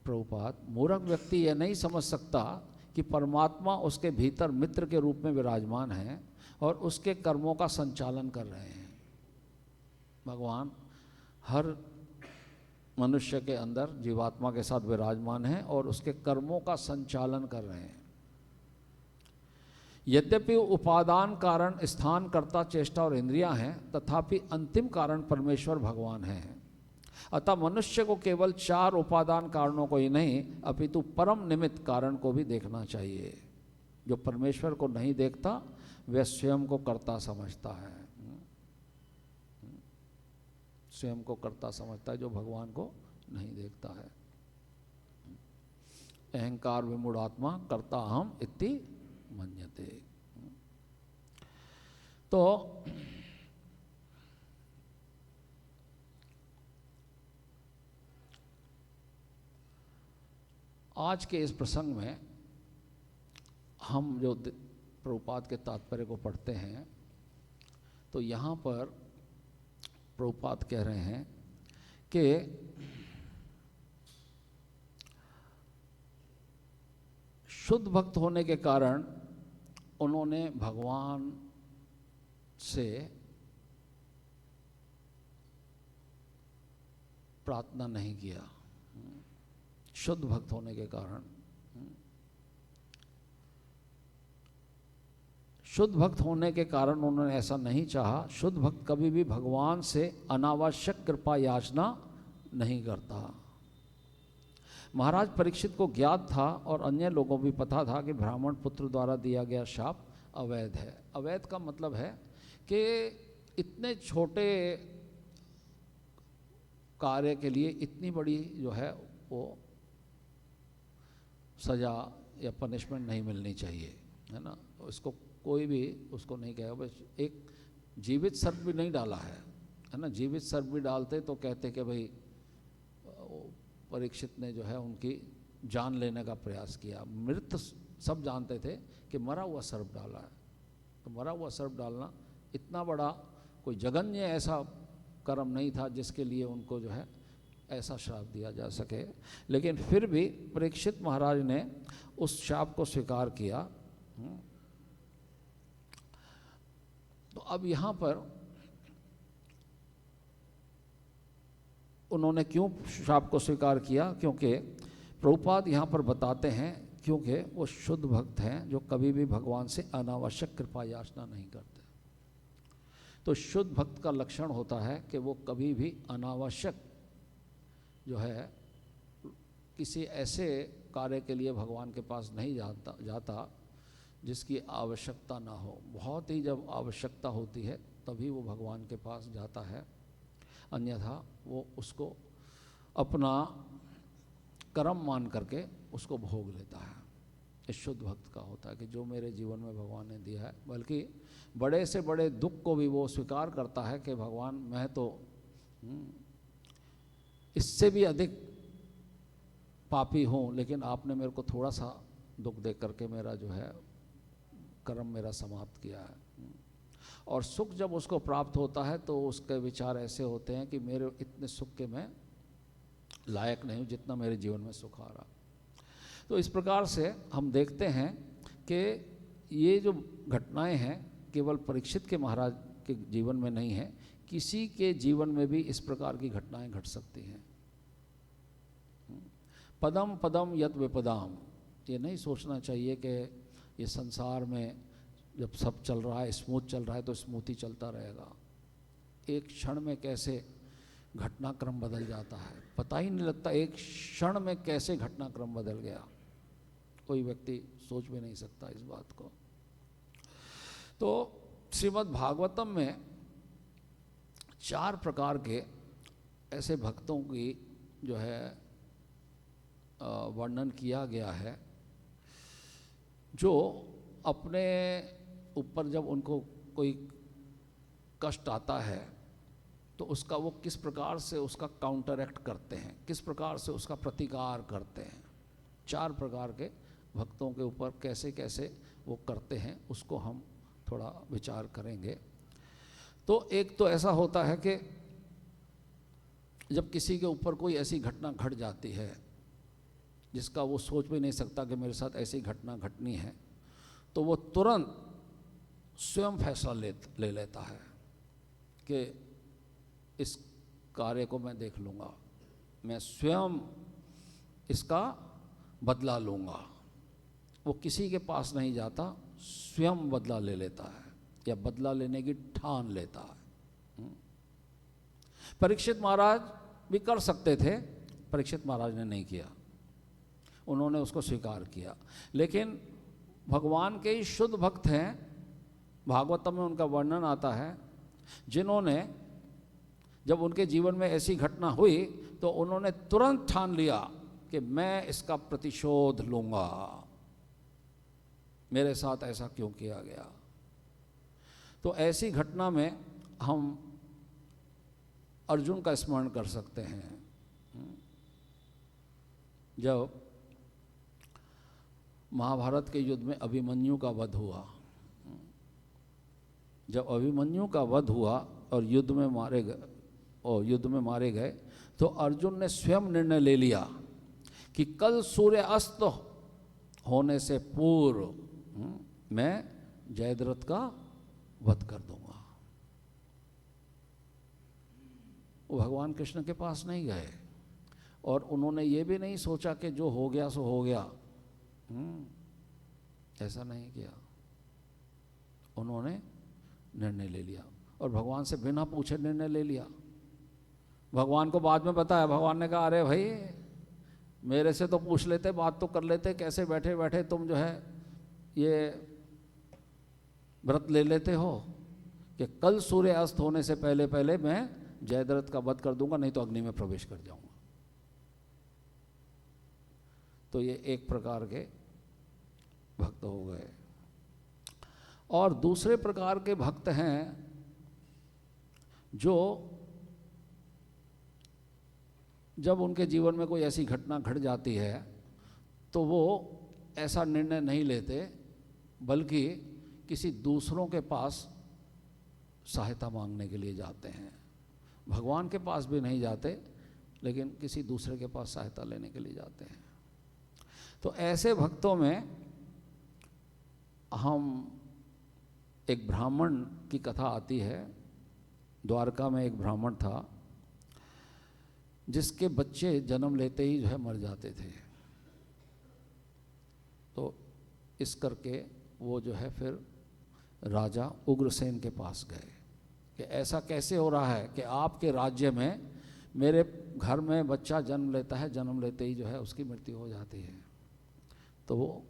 प्रभुपाद, मूर्ख व्यक्ति यह नहीं समझ सकता कि परमात्मा उसके भीतर मित्र के रूप में विराजमान है और उसके कर्मों का संचालन कर रहे हैं। भगवान हर मनुष्य के अंदर जीवात्मा के साथ विराजमान है और उसके कर्मों का संचालन कर रहे हैं। यद्यपि उपादान कारण, स्थान, कर्ता, चेष्टा और इंद्रियां हैं, तथापि अंतिम कारण परमेश्वर भगवान है। अतः मनुष्य को केवल 4 उपादान कारणों को ही नहीं अपितु परम निमित्त कारण को भी देखना चाहिए। जो परमेश्वर को नहीं देखता वह स्वयं को कर्ता समझता है, स्वयं को कर्ता समझता है, जो भगवान को नहीं देखता है। अहंकार विमूढ़ात्मा कर्ता अहम इति मन्यते। तो आज के इस प्रसंग में हम जो प्रभुपाद के तात्पर्य को पढ़ते हैं तो यहाँ पर प्रभुपाद कह रहे हैं कि शुद्ध भक्त होने के कारण उन्होंने भगवान से प्रार्थना नहीं किया। शुद्ध भक्त होने के कारण, शुद्ध भक्त होने के कारण उन्होंने ऐसा नहीं चाहा। शुद्ध भक्त कभी भी भगवान से अनावश्यक कृपा याचना नहीं करता। महाराज परीक्षित को ज्ञात था और अन्य लोगों भी पता था कि ब्राह्मण पुत्र द्वारा दिया गया शाप अवैध है। अवैध का मतलब है कि इतने छोटे कार्य के लिए इतनी बड़ी जो है वो सज़ा या पनिशमेंट नहीं मिलनी चाहिए, है ना। इसको कोई भी उसको नहीं कहेगा। बस एक जीवित सर्प भी नहीं डाला है ना। जीवित सर्प भी डालते तो कहते कि भाई परीक्षित ने जो है उनकी जान लेने का प्रयास किया। मृत सब जानते थे कि मरा हुआ सर्प डाला है, तो मरा हुआ सर्प डालना इतना बड़ा कोई जघन्य ऐसा कर्म नहीं था जिसके लिए उनको जो है ऐसा श्राप दिया जा सके। लेकिन फिर भी परीक्षित महाराज ने उस शाप को स्वीकार किया। तो अब यहाँ पर उन्होंने क्यों शाप को स्वीकार किया? क्योंकि प्रभुपाद यहाँ पर बताते हैं क्योंकि वो शुद्ध भक्त हैं जो कभी भी भगवान से अनावश्यक कृपा याचना नहीं करते। तो शुद्ध भक्त का लक्षण होता है कि वो कभी भी अनावश्यक जो है किसी ऐसे कार्य के लिए भगवान के पास नहीं जाता जिसकी आवश्यकता ना हो। बहुत ही जब आवश्यकता होती है तभी वो भगवान के पास जाता है, अन्यथा वो उसको अपना कर्म मान करके उसको भोग लेता है। इस शुद्ध भक्त का होता है कि जो मेरे जीवन में भगवान ने दिया है, बल्कि बड़े से बड़े दुख को भी वो स्वीकार करता है कि भगवान मैं तो इससे भी अधिक पापी हूँ, लेकिन आपने मेरे को थोड़ा सा दुख दे करके मेरा जो है कर्म मेरा समाप्त किया है। और सुख जब उसको प्राप्त होता है तो उसके विचार ऐसे होते हैं कि मेरे इतने सुख के मैं लायक नहीं हूँ जितना मेरे जीवन में सुख आ रहा। तो इस प्रकार से हम देखते हैं कि ये जो घटनाएं हैं केवल परीक्षित के महाराज के जीवन में नहीं है, किसी के जीवन में भी इस प्रकार की घटनाएं घट सकती हैं। पदम पदम यत विपदाम, ये नहीं सोचना चाहिए कि ये संसार में जब सब चल रहा है, स्मूथ चल रहा है तो स्मूथ ही चलता रहेगा। एक क्षण में कैसे घटनाक्रम बदल जाता है पता ही नहीं लगता। एक क्षण में कैसे घटनाक्रम बदल गया कोई व्यक्ति सोच भी नहीं सकता इस बात को। तो श्रीमद् भागवतम में 4 प्रकार के ऐसे भक्तों की जो है वर्णन किया गया है, जो अपने ऊपर जब उनको कोई कष्ट आता है तो उसका वो किस प्रकार से उसका काउंटर एक्ट करते हैं, किस प्रकार से उसका प्रतिकार करते हैं। 4 प्रकार के भक्तों के ऊपर कैसे कैसे वो करते हैं उसको हम थोड़ा विचार करेंगे। तो एक तो ऐसा होता है कि जब किसी के ऊपर कोई ऐसी घटना घट जाती है जिसका वो सोच भी नहीं सकता कि मेरे साथ ऐसी घटना घटनी है, तो वो तुरंत स्वयं फैसला ले लेता है कि इस कार्य को मैं देख लूँगा, मैं स्वयं इसका बदला लूँगा। वो किसी के पास नहीं जाता, स्वयं बदला ले लेता है या बदला लेने की ठान लेता है। परीक्षित महाराज भी कर सकते थे, परीक्षित महाराज ने नहीं किया, उन्होंने उसको स्वीकार किया। लेकिन भगवान के ही शुद्ध भक्त हैं, भागवतम में उनका वर्णन आता है, जिन्होंने जब उनके जीवन में ऐसी घटना हुई तो उन्होंने तुरंत ठान लिया कि मैं इसका प्रतिशोध लूँगा, मेरे साथ ऐसा क्यों किया गया। तो ऐसी घटना में हम अर्जुन का स्मरण कर सकते हैं। जब महाभारत के युद्ध में अभिमन्यु का वध हुआ जब अभिमन्यु का वध हुआ और युद्ध में मारे गए तो अर्जुन ने स्वयं निर्णय ले लिया कि कल सूर्य अस्त होने से पूर्व मैं जयद्रथ का वध कर दूंगा। वो भगवान कृष्ण के पास नहीं गए और उन्होंने ये भी नहीं सोचा कि जो हो गया सो हो गया, ऐसा नहीं किया। उन्होंने निर्णय ले लिया और भगवान से बिना पूछे निर्णय ले लिया। भगवान को बाद में बताया, भगवान ने कहा अरे भाई मेरे से तो पूछ लेते, बात तो कर लेते, कैसे बैठे बैठे तुम जो है ये व्रत ले लेते हो कि कल सूर्य अस्त होने से पहले पहले मैं जयद्रथ का वध कर दूंगा, नहीं तो अग्नि में प्रवेश कर जाऊंगा। तो ये एक प्रकार के भक्त हो गए। और दूसरे प्रकार के भक्त हैं जो जब उनके जीवन में कोई ऐसी घटना घट जाती है तो वो ऐसा निर्णय नहीं लेते, बल्कि किसी दूसरों के पास सहायता मांगने के लिए जाते हैं। भगवान के पास भी नहीं जाते, लेकिन किसी दूसरे के पास सहायता लेने के लिए जाते हैं। तो ऐसे भक्तों में हम एक ब्राह्मण की कथा आती है। द्वारका में एक ब्राह्मण था जिसके बच्चे जन्म लेते ही जो है मर जाते थे। तो इस करके वो जो है फिर राजा उग्रसेन के पास गए कि ऐसा कैसे हो रहा है कि आपके राज्य में मेरे घर में बच्चा जन्म लेता है, जन्म लेते ही जो है उसकी मृत्यु हो जाती है। तो वो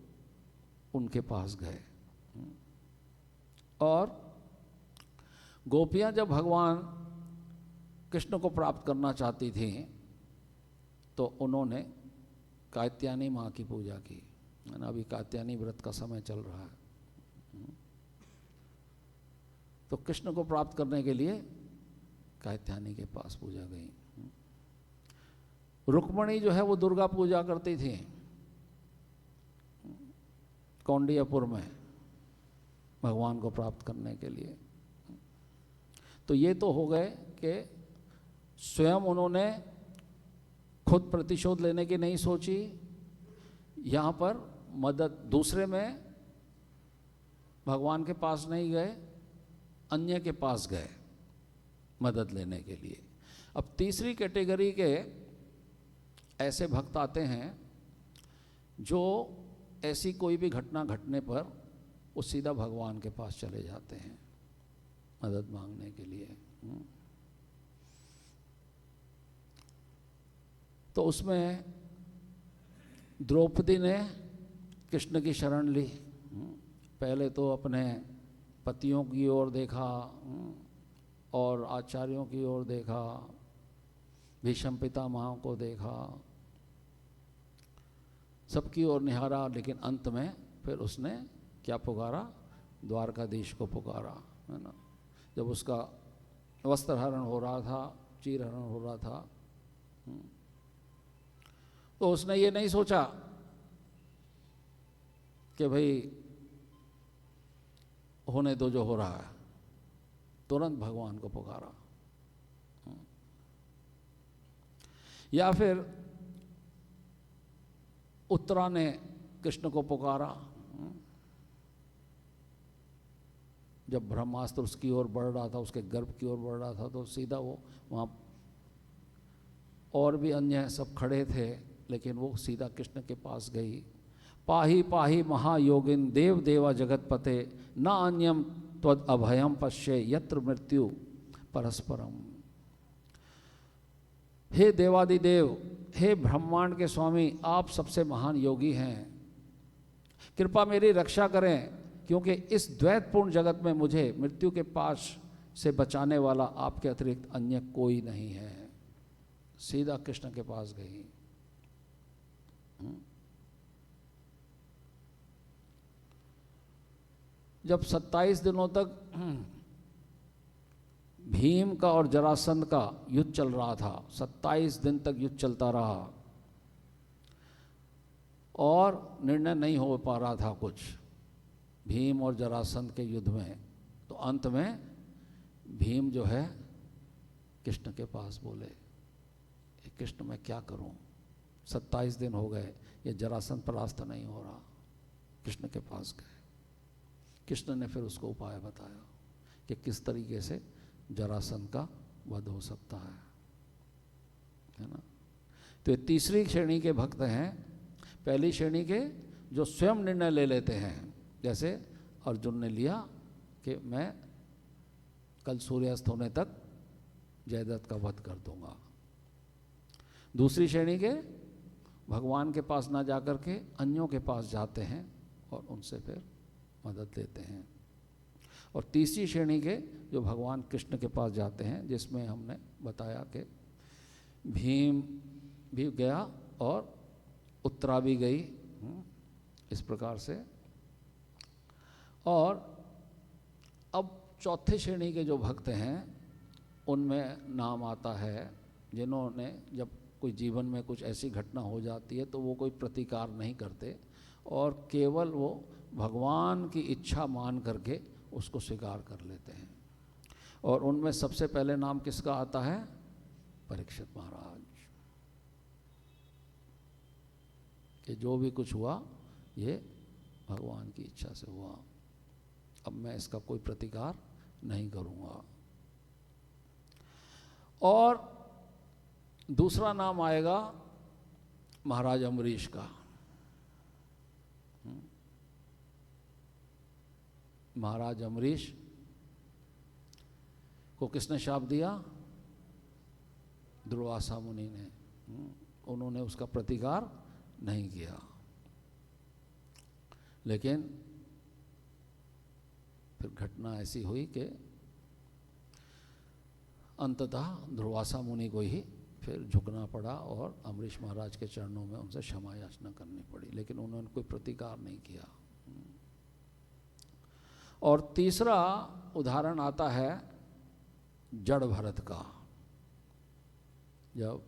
उनके पास गए और गोपियां जब भगवान कृष्ण को प्राप्त करना चाहती थी तो उन्होंने कात्यायनी माँ की पूजा की, है ना। अभी कात्यायनी व्रत का समय चल रहा है। तो कृष्ण को प्राप्त करने के लिए कात्यायनी के पास पूजा गई। रुक्मणी जो है वो दुर्गा पूजा करती थी कौंडियापुर में भगवान को प्राप्त करने के लिए। तो ये तो हो गए कि स्वयं उन्होंने खुद प्रतिशोध लेने की नहीं सोची, यहाँ पर मदद दूसरे में भगवान के पास नहीं गए, अन्य के पास गए मदद लेने के लिए। अब तीसरी कैटेगरी के ऐसे भक्त आते हैं जो ऐसी कोई भी घटना घटने पर वो सीधा भगवान के पास चले जाते हैं मदद मांगने के लिए। तो उसमें द्रौपदी ने कृष्ण की शरण ली। पहले तो अपने पतियों की ओर देखा और आचार्यों की ओर देखा, भीष्म पितामह को देखा, सबकी ओर निहारा, लेकिन अंत में फिर उसने क्या पुकारा? द्वारकाधीश को पुकारा, है ना। जब उसका वस्त्रहरण हो रहा था, चीरहरण हो रहा था, तो उसने ये नहीं सोचा कि भाई होने दो जो हो रहा है, तुरंत भगवान को पुकारा। या फिर उत्तरा ने कृष्ण को पुकारा। जब ब्रह्मास्त्र उसकी ओर बढ़ रहा था, उसके गर्भ की ओर बढ़ रहा था, तो सीधा वो वहाँ और भी अन्य सब खड़े थे, लेकिन वो सीधा कृष्ण के पास गई। पाहि पाहि महायोगिन देव देवा जगतपते न अन्यम त्वद अभयम पश्ये यत्र मृत्यु परस्परम। हे देवादिदेव, हे ब्रह्मांड के स्वामी, आप सबसे महान योगी हैं, कृपा मेरी रक्षा करें, क्योंकि इस द्वैतपूर्ण जगत में मुझे मृत्यु के पास से बचाने वाला आपके अतिरिक्त अन्य कोई नहीं है। सीधा कृष्ण के पास गई। जब 27 दिनों तक भीम का और जरासंध का युद्ध चल रहा था, 27 दिन तक युद्ध चलता रहा और निर्णय नहीं हो पा रहा था कुछ भीम और जरासंध के युद्ध में, तो तो अंत में भीम जो है कृष्ण के पास बोले, कृष्ण मैं क्या करूं, 27 दिन हो गए, ये जरासंध परास्त नहीं हो रहा। कृष्ण के पास गए, कृष्ण ने फिर उसको उपाय बताया कि किस तरीके से जरासंध का वध हो सकता है ना। तो ये तीसरी श्रेणी के भक्त हैं। पहली श्रेणी के जो स्वयं निर्णय ले लेते हैं, जैसे अर्जुन ने लिया कि मैं कल सूर्यास्त होने तक जयद्रथ का वध कर दूंगा। दूसरी श्रेणी के भगवान के पास ना जाकर के अन्यों के पास जाते हैं और उनसे फिर मदद लेते हैं। और तीसरी श्रेणी के जो भगवान कृष्ण के पास जाते हैं, जिसमें हमने बताया कि भीम भी गया और उत्तरा भी गई, इस प्रकार से। और अब चौथे श्रेणी के जो भक्त हैं उनमें नाम आता है जिन्होंने जब कोई जीवन में कुछ ऐसी घटना हो जाती है तो वो कोई प्रतिकार नहीं करते और केवल वो भगवान की इच्छा मान करके उसको स्वीकार कर लेते हैं। और उनमें सबसे पहले नाम किसका आता है? परीक्षित महाराज, कि जो भी कुछ हुआ ये भगवान की इच्छा से हुआ, अब मैं इसका कोई प्रतिकार नहीं करूँगा। और दूसरा नाम आएगा महाराज अम्बरीश का। महाराज अम्बरीश को किसने शाप दिया? दुर्वासा मुनि ने। उन्होंने उसका प्रतिकार नहीं किया, लेकिन फिर घटना ऐसी हुई कि अंततः दुर्वासा मुनि को ही फिर झुकना पड़ा और अम्बरीश महाराज के चरणों में उनसे क्षमा याचना करनी पड़ी, लेकिन उन्होंने कोई प्रतिकार नहीं किया। और तीसरा उदाहरण आता है जड़ भरत का। जब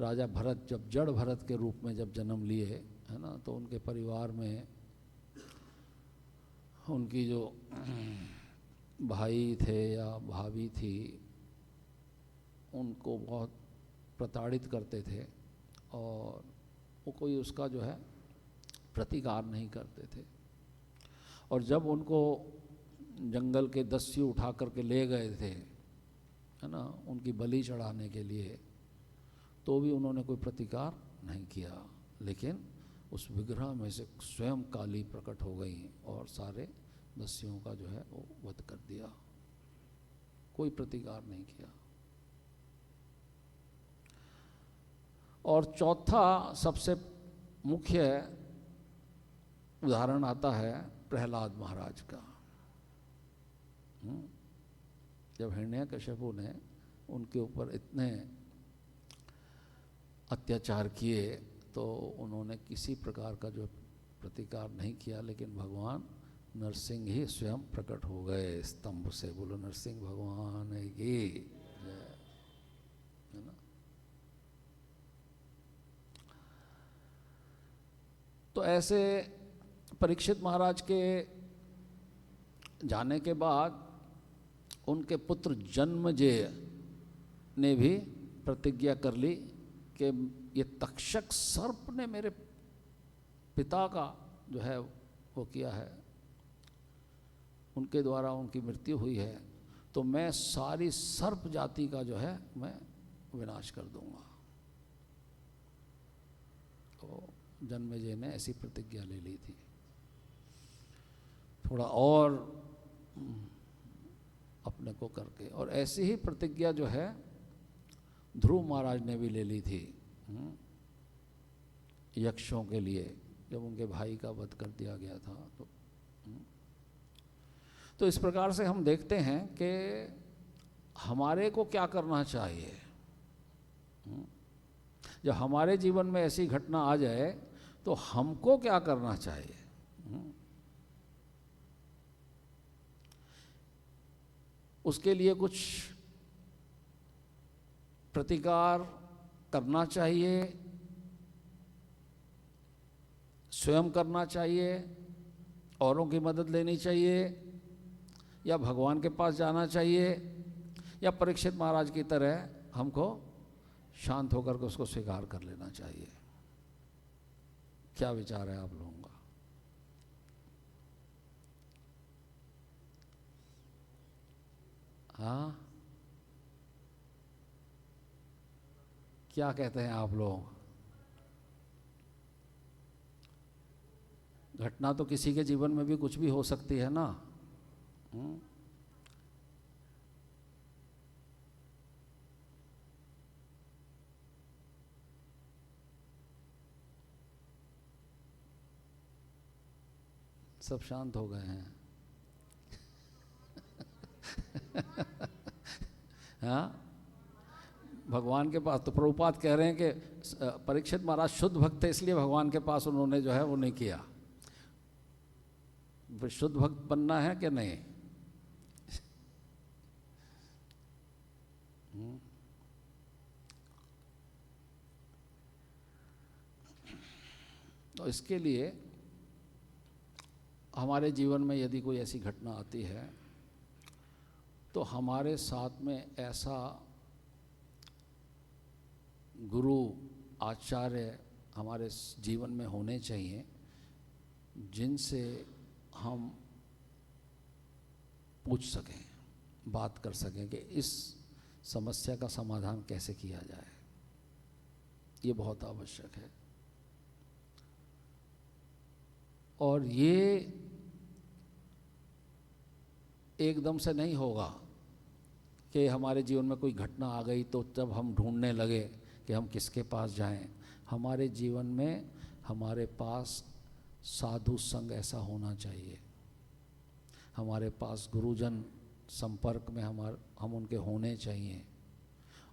राजा भरत जब जड़ भरत के रूप में जब जन्म लिए, है ना, तो उनके परिवार में उनकी जो भाई थे या भाभी थी उनको बहुत प्रताड़ित करते थे और वो कोई उसका जो है प्रतिकार नहीं करते थे। और जब उनको जंगल के दस्यु उठा करके ले गए थे, है ना, उनकी बलि चढ़ाने के लिए, तो भी उन्होंने कोई प्रतिकार नहीं किया। लेकिन उस विग्रह में से स्वयं काली प्रकट हो गई और सारे दस्युओं का जो है वो वध कर दिया, कोई प्रतिकार नहीं किया। और चौथा सबसे मुख्य उदाहरण आता है प्रहलाद महाराज का। जब हिरण्यकशिपु ने उनके ऊपर इतने अत्याचार किए तो उन्होंने किसी प्रकार का जो प्रतिकार नहीं किया, लेकिन भगवान नरसिंह ही स्वयं प्रकट हो गए स्तंभ से। बोलो नरसिंह भगवान की जय, है ना। तो ऐसे परीक्षित महाराज के जाने के बाद उनके पुत्र जन्मजेय ने भी प्रतिज्ञा कर ली कि ये तक्षक सर्प ने मेरे पिता का जो है वो किया है, उनके द्वारा उनकी मृत्यु हुई है, तो मैं सारी सर्प जाति का जो है मैं विनाश कर दूंगा। तो जन्मेजय ने ऐसी प्रतिज्ञा ले ली थी। थोड़ा और अपने को करके, और ऐसी ही प्रतिज्ञा जो है ध्रुव महाराज ने भी ले ली थी यक्षों के लिए, जब उनके भाई का वध कर दिया गया था। तो इस प्रकार से हम देखते हैं कि हमारे को क्या करना चाहिए। जब हमारे जीवन में ऐसी घटना आ जाए तो हमको क्या करना चाहिए। उसके लिए कुछ प्रतिकार करना चाहिए, स्वयं करना चाहिए, औरों की मदद लेनी चाहिए, या भगवान के पास जाना चाहिए, या परीक्षित महाराज की तरह हमको शांत होकर के उसको स्वीकार कर लेना चाहिए? क्या विचार है आप लोगों का? हाँ, क्या कहते हैं आप लोग? घटना तो किसी के जीवन में भी कुछ भी हो सकती है ना। सब शांत हो गए हैं। हाँ, भगवान के पास तो प्रभुपाद कह रहे हैं कि परीक्षित महाराज शुद्ध भक्त थे, इसलिए भगवान के पास उन्होंने जो है वो नहीं किया। शुद्ध भक्त बनना है कि नहीं? तो इसके लिए हमारे जीवन में यदि कोई ऐसी घटना आती है तो हमारे साथ में ऐसा गुरु आचार्य हमारे जीवन में होने चाहिए जिनसे हम पूछ सकें, बात कर सकें कि इस समस्या का समाधान कैसे किया जाए। ये बहुत आवश्यक है। और ये एकदम से नहीं होगा कि हमारे जीवन में कोई घटना आ गई तो तब हम ढूंढने लगे कि हम किसके पास जाएं। हमारे जीवन में हमारे पास साधु संग ऐसा होना चाहिए, हमारे पास गुरुजन संपर्क में हम उनके होने चाहिए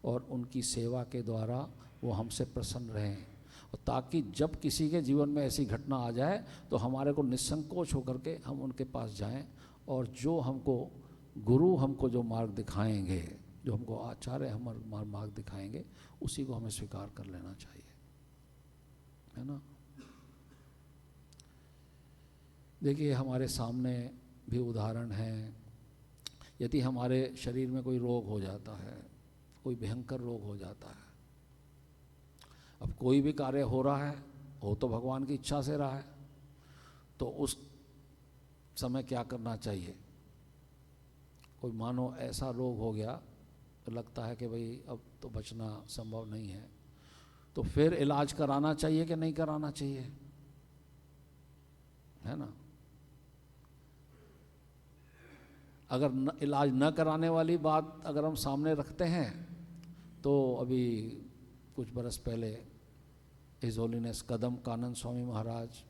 और उनकी सेवा के द्वारा वो हमसे प्रसन्न रहें, और ताकि जब किसी के जीवन में ऐसी घटना आ जाए तो हमारे को निसंकोच होकर के हम उनके पास जाएं और जो हमको गुरु हमको जो मार्ग दिखाएंगे, जो हमको आचार्य हमारा मार्ग दिखाएंगे, उसी को हमें स्वीकार कर लेना चाहिए, है ना। देखिए हमारे सामने भी उदाहरण है, यदि हमारे शरीर में कोई रोग हो जाता है, कोई भयंकर रोग हो जाता है, अब कोई भी कार्य हो रहा है, हो तो भगवान की इच्छा से रहा है, तो उस समय क्या करना चाहिए? कोई मानो ऐसा रोग हो गया तो लगता है कि भाई अब तो बचना संभव नहीं है, तो फिर इलाज कराना चाहिए कि नहीं कराना चाहिए, है ना। अगर इलाज न कराने वाली बात अगर हम सामने रखते हैं तो अभी कुछ बरस पहले हिज होलीनेस कदम कानन स्वामी महाराज,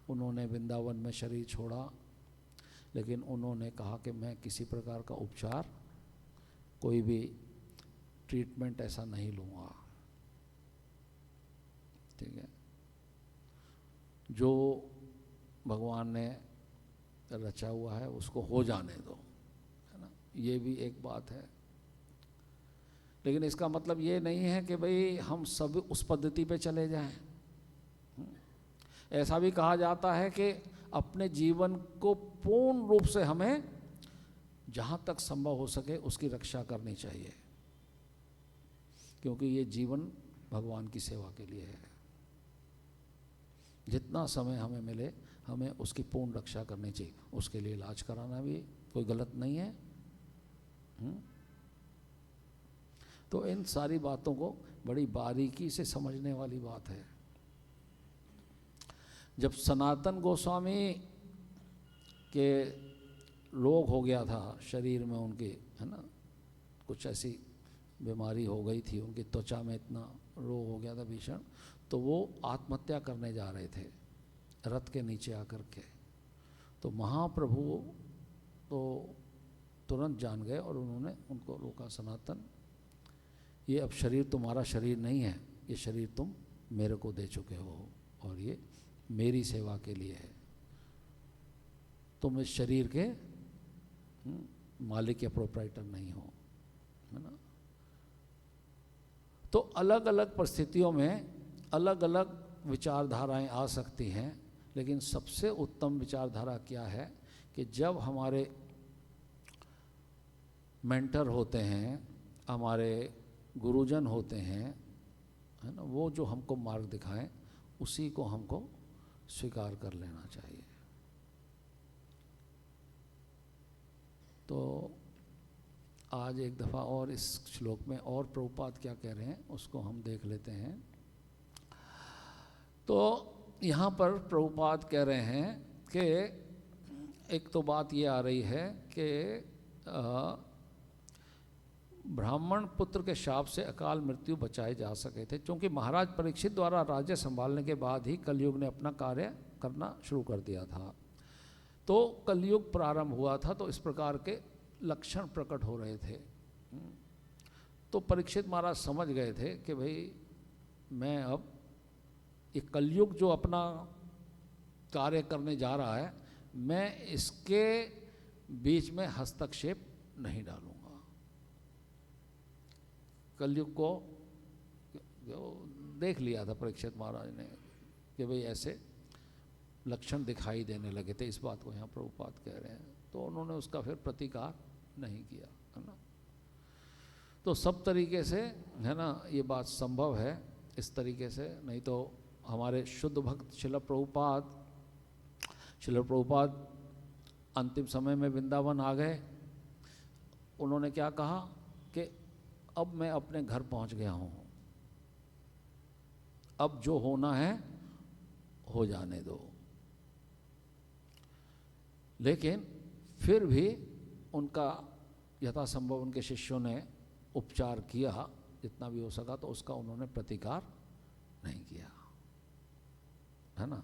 उन्होंने वृंदावन में शरीर छोड़ा, लेकिन उन्होंने कहा कि मैं किसी प्रकार का उपचार, कोई भी ट्रीटमेंट ऐसा नहीं लूँगा, ठीक है। जो भगवान ने रचा हुआ है उसको हो जाने दो, है ना। ये भी एक बात है, लेकिन इसका मतलब ये नहीं है कि भाई हम सब उस पद्धति पे चले जाएं। ऐसा भी कहा जाता है कि अपने जीवन को पूर्ण रूप से हमें जहाँ तक संभव हो सके उसकी रक्षा करनी चाहिए, क्योंकि ये जीवन भगवान की सेवा के लिए है। जितना समय हमें मिले हमें उसकी पूर्ण रक्षा करनी चाहिए, उसके लिए इलाज कराना भी कोई गलत नहीं है। तो इन सारी बातों को बड़ी बारीकी से समझने वाली बात है। जब सनातन गोस्वामी के रोग हो गया था शरीर में उनके, है ना, कुछ ऐसी बीमारी हो गई थी, उनकी त्वचा में इतना रोग हो गया था भीषण, तो वो आत्महत्या करने जा रहे थे रथ के नीचे आकर के। तो महाप्रभु तो तुरंत जान गए और उन्होंने उनको रोका, सनातन ये अब शरीर तुम्हारा शरीर नहीं है, ये शरीर तुम मेरे को दे चुके हो और ये मेरी सेवा के लिए है, तुम इस शरीर के मालिक या प्रोप्राइटर नहीं हो, है ना। तो अलग अलग परिस्थितियों में अलग अलग विचारधाराएं आ सकती हैं, लेकिन सबसे उत्तम विचारधारा क्या है कि जब हमारे मेंटर होते हैं, हमारे गुरुजन होते हैं, है ना, वो जो हमको मार्ग दिखाएं उसी को हमको स्वीकार कर लेना चाहिए। तो आज एक दफ़ा और इस श्लोक में और प्रभुपाद क्या कह रहे हैं उसको हम देख लेते हैं। तो यहाँ पर प्रभुपाद कह रहे हैं कि एक तो बात ये आ रही है कि ब्राह्मण पुत्र के शाप से अकाल मृत्यु बचाए जा सके थे, क्योंकि महाराज परीक्षित द्वारा राज्य संभालने के बाद ही कलयुग ने अपना कार्य करना शुरू कर दिया था। तो कलयुग प्रारंभ हुआ था, तो इस प्रकार के लक्षण प्रकट हो रहे थे। तो परीक्षित महाराज समझ गए थे कि भाई मैं अब ये कलयुग जो अपना कार्य करने जा रहा है, मैं इसके बीच में हस्तक्षेप नहीं डालूंगा। कलयुग को देख लिया था परीक्षित महाराज ने कि भाई ऐसे लक्षण दिखाई देने लगे थे, इस बात को यहाँ प्रभुपाद कह रहे हैं। तो उन्होंने उसका फिर प्रतिकार नहीं किया, है ना। तो सब तरीके से, है ना, ये बात संभव है इस तरीके से। नहीं तो हमारे शुद्ध भक्त शिल प्रभुपाद अंतिम समय में वृंदावन आ गए। उन्होंने क्या कहा कि अब मैं अपने घर पहुंच गया हूं, अब जो होना है हो जाने दो। लेकिन फिर भी उनका यथासंभव उनके शिष्यों ने उपचार किया जितना भी हो सका, तो उसका उन्होंने प्रतिकार नहीं किया, है ना।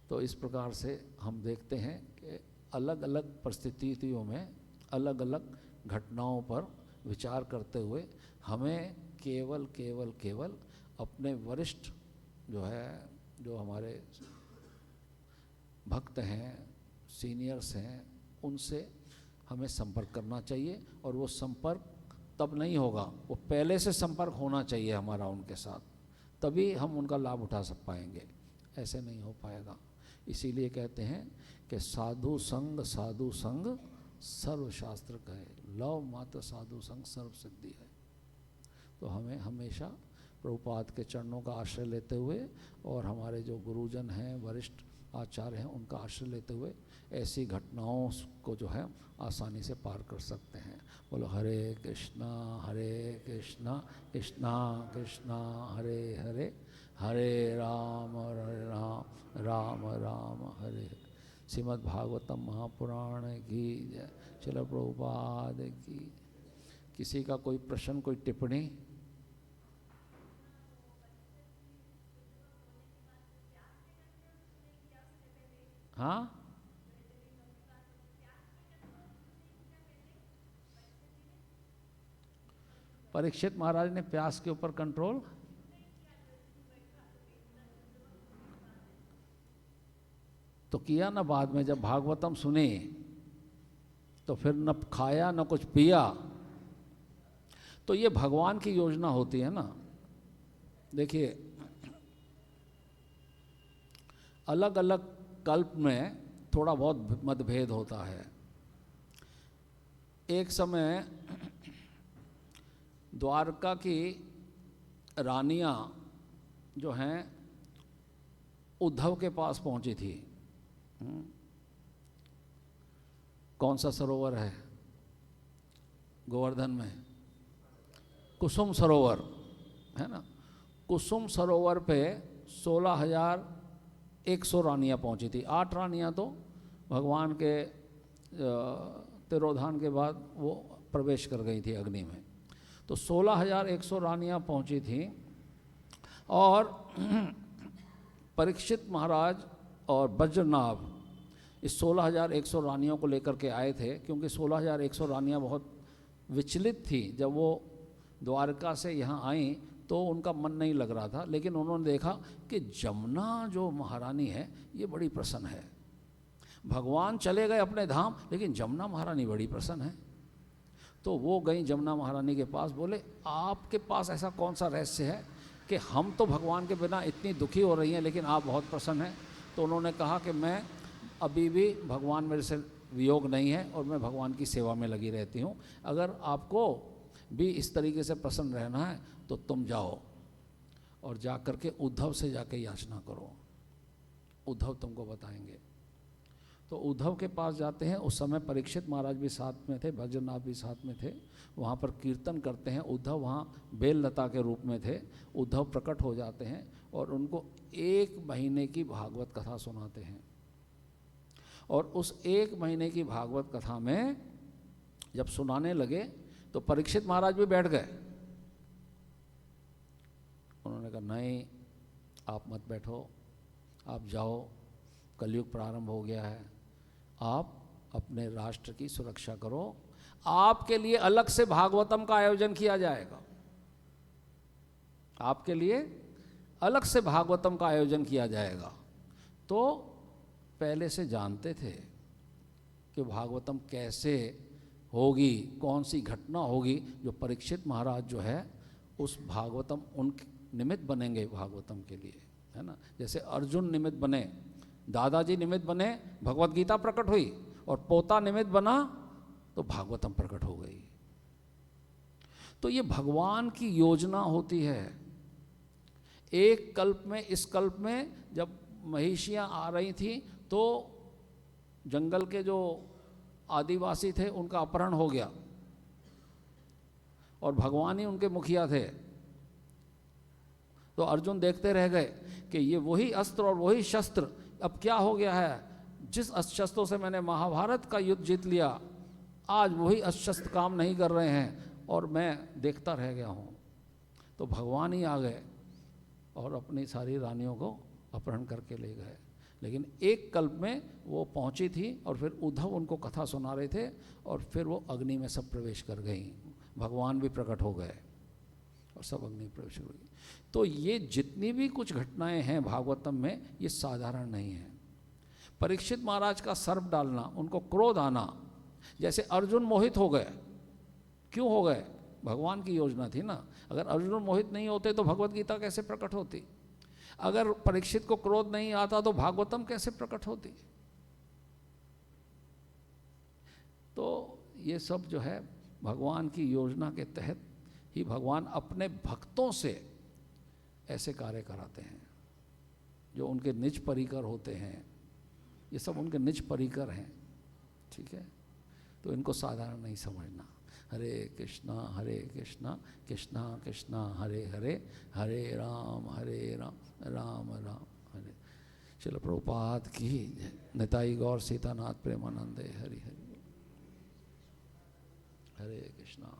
तो इस प्रकार से हम देखते हैं कि अलग अलग परिस्थितियों में अलग अलग घटनाओं पर विचार करते हुए हमें केवल अपने वरिष्ठ जो है, जो हमारे भक्त हैं, सीनियर्स हैं, उनसे हमें संपर्क करना चाहिए। और वो संपर्क तब नहीं होगा, वो पहले से संपर्क होना चाहिए हमारा उनके साथ, तभी हम उनका लाभ उठा पाएंगे, ऐसे नहीं हो पाएगा। इसीलिए कहते हैं कि साधु संग सर्वशास्त्र कहे, लव मात्र साधु संग सर्व सिद्धि है। तो हमें हमेशा प्रभुपाद के चरणों का आश्रय लेते हुए और हमारे जो गुरुजन हैं, वरिष्ठ आचार्य हैं, उनका आश्रय लेते हुए ऐसी घटनाओं को जो है आसानी से पार कर सकते हैं। बोलो हरे कृष्णा कृष्णा कृष्णा हरे हरे, हरे राम राम राम हरे। श्रीमद् भागवतम महापुराण की जय। श्रील प्रभुपाद की। किसी का कोई प्रश्न, कोई टिप्पणी? हाँ, परीक्षित महाराज ने प्यास के ऊपर कंट्रोल तो किया ना। बाद में जब भागवतम सुने तो फिर न खाया न कुछ पिया। तो ये भगवान की योजना होती है ना। देखिए, अलग अलग कल्प में थोड़ा बहुत मतभेद होता है। एक समय द्वारका की रानियां जो हैं उद्धव के पास पहुंची थी। कौन सा सरोवर है गोवर्धन में? कुसुम सरोवर, है ना। कुसुम सरोवर पे 16,100 रानियां पहुंची थी। 8 रानियां तो भगवान के तिरोधान के बाद वो प्रवेश कर गई थी अग्नि में। तो 16,100 रानियां पहुंची थी और परीक्षित महाराज और वज्रनाभ इस 16,100 रानियों को लेकर के आए थे, क्योंकि 16,100 रानियां बहुत विचलित थी। जब वो द्वारका से यहाँ आई तो उनका मन नहीं लग रहा था, लेकिन उन्होंने देखा कि जमुना जो महारानी है ये बड़ी प्रसन्न है। भगवान चले गए अपने धाम, लेकिन जमुना महारानी बड़ी प्रसन्न है। तो वो गई जमुना महारानी के पास, बोले आपके पास ऐसा कौन सा रहस्य है कि हम तो भगवान के बिना इतनी दुखी हो रही हैं लेकिन आप बहुत प्रसन्न हैं। तो उन्होंने कहा कि मैं अभी भी भगवान मेरे से वियोग नहीं है और मैं भगवान की सेवा में लगी रहती हूँ। अगर आपको भी इस तरीके से प्रसन्न रहना है तो तुम जाओ और जा कर के उद्धव से जाके याचना करो, उद्धव तुमको बताएंगे। तो उद्धव के पास जाते हैं। उस समय परीक्षित महाराज भी साथ में थे, भजननाथ भी साथ में थे। वहाँ पर कीर्तन करते हैं। उद्धव वहाँ बेललता के रूप में थे। उद्धव प्रकट हो जाते हैं और उनको 1 महीने की भागवत कथा सुनाते हैं। और उस 1 महीने की भागवत कथा में जब सुनाने लगे तो परीक्षित महाराज भी बैठ गए। उन्होंने कहा नहीं, आप मत बैठो, आप जाओ, कलयुग प्रारंभ हो गया है, आप अपने राष्ट्र की सुरक्षा करो, आपके लिए अलग से भागवतम का आयोजन किया जाएगा, आपके लिए अलग से भागवतम का आयोजन किया जाएगा। तो पहले से जानते थे कि भागवतम कैसे होगी, कौन सी घटना होगी। जो परीक्षित महाराज जो है उस भागवतम उन निमित्त बनेंगे भागवतम के लिए, है ना। जैसे अर्जुन निमित्त बने, दादाजी निमित्त बने, भगवत गीता प्रकट हुई, और पोता निमित्त बना तो भागवतम प्रकट हो गई। तो ये भगवान की योजना होती है। एक कल्प में, इस कल्प में जब महिषियाँ आ रही थी तो जंगल के जो आदिवासी थे उनका अपहरण हो गया और भगवान ही उनके मुखिया थे। तो अर्जुन देखते रह गए कि ये वही अस्त्र और वही शस्त्र अब क्या हो गया है। जिस अस्त्र से मैंने महाभारत का युद्ध जीत लिया, आज वही अस्त्र काम नहीं कर रहे हैं और मैं देखता रह गया हूँ। तो भगवान ही आ गए और अपनी सारी रानियों को अपहरण करके ले गए। लेकिन एक कल्प में वो पहुंची थी और फिर उद्धव उनको कथा सुना रहे थे और फिर वो अग्नि में सब प्रवेश कर गई। भगवान भी प्रकट हो गए और सब अग्नि प्रवेश हो गई। तो ये जितनी भी कुछ घटनाएं हैं भागवतम में, ये साधारण नहीं है। परीक्षित महाराज का सर्प डालना, उनको क्रोध आना, जैसे अर्जुन मोहित हो गए। क्यों हो गए? भगवान की योजना थी ना। अगर अर्जुन मोहित नहीं होते तो भगवत गीता कैसे प्रकट होती? अगर परीक्षित को क्रोध नहीं आता तो भागवतम कैसे प्रकट होती? तो ये सब जो है भगवान की योजना के तहत ही भगवान अपने भक्तों से ऐसे कार्य कराते हैं जो उनके निज परिकर होते हैं। ये सब उनके निज परिकर हैं, ठीक है। तो इनको साधारण नहीं समझना। हरे कृष्णा कृष्णा कृष्णा हरे हरे, हरे राम राम राम हरे। श्रील प्रभुपाद की निताई गौर सीतानाथ प्रेमानंदे हरि हरि। हरे कृष्णा।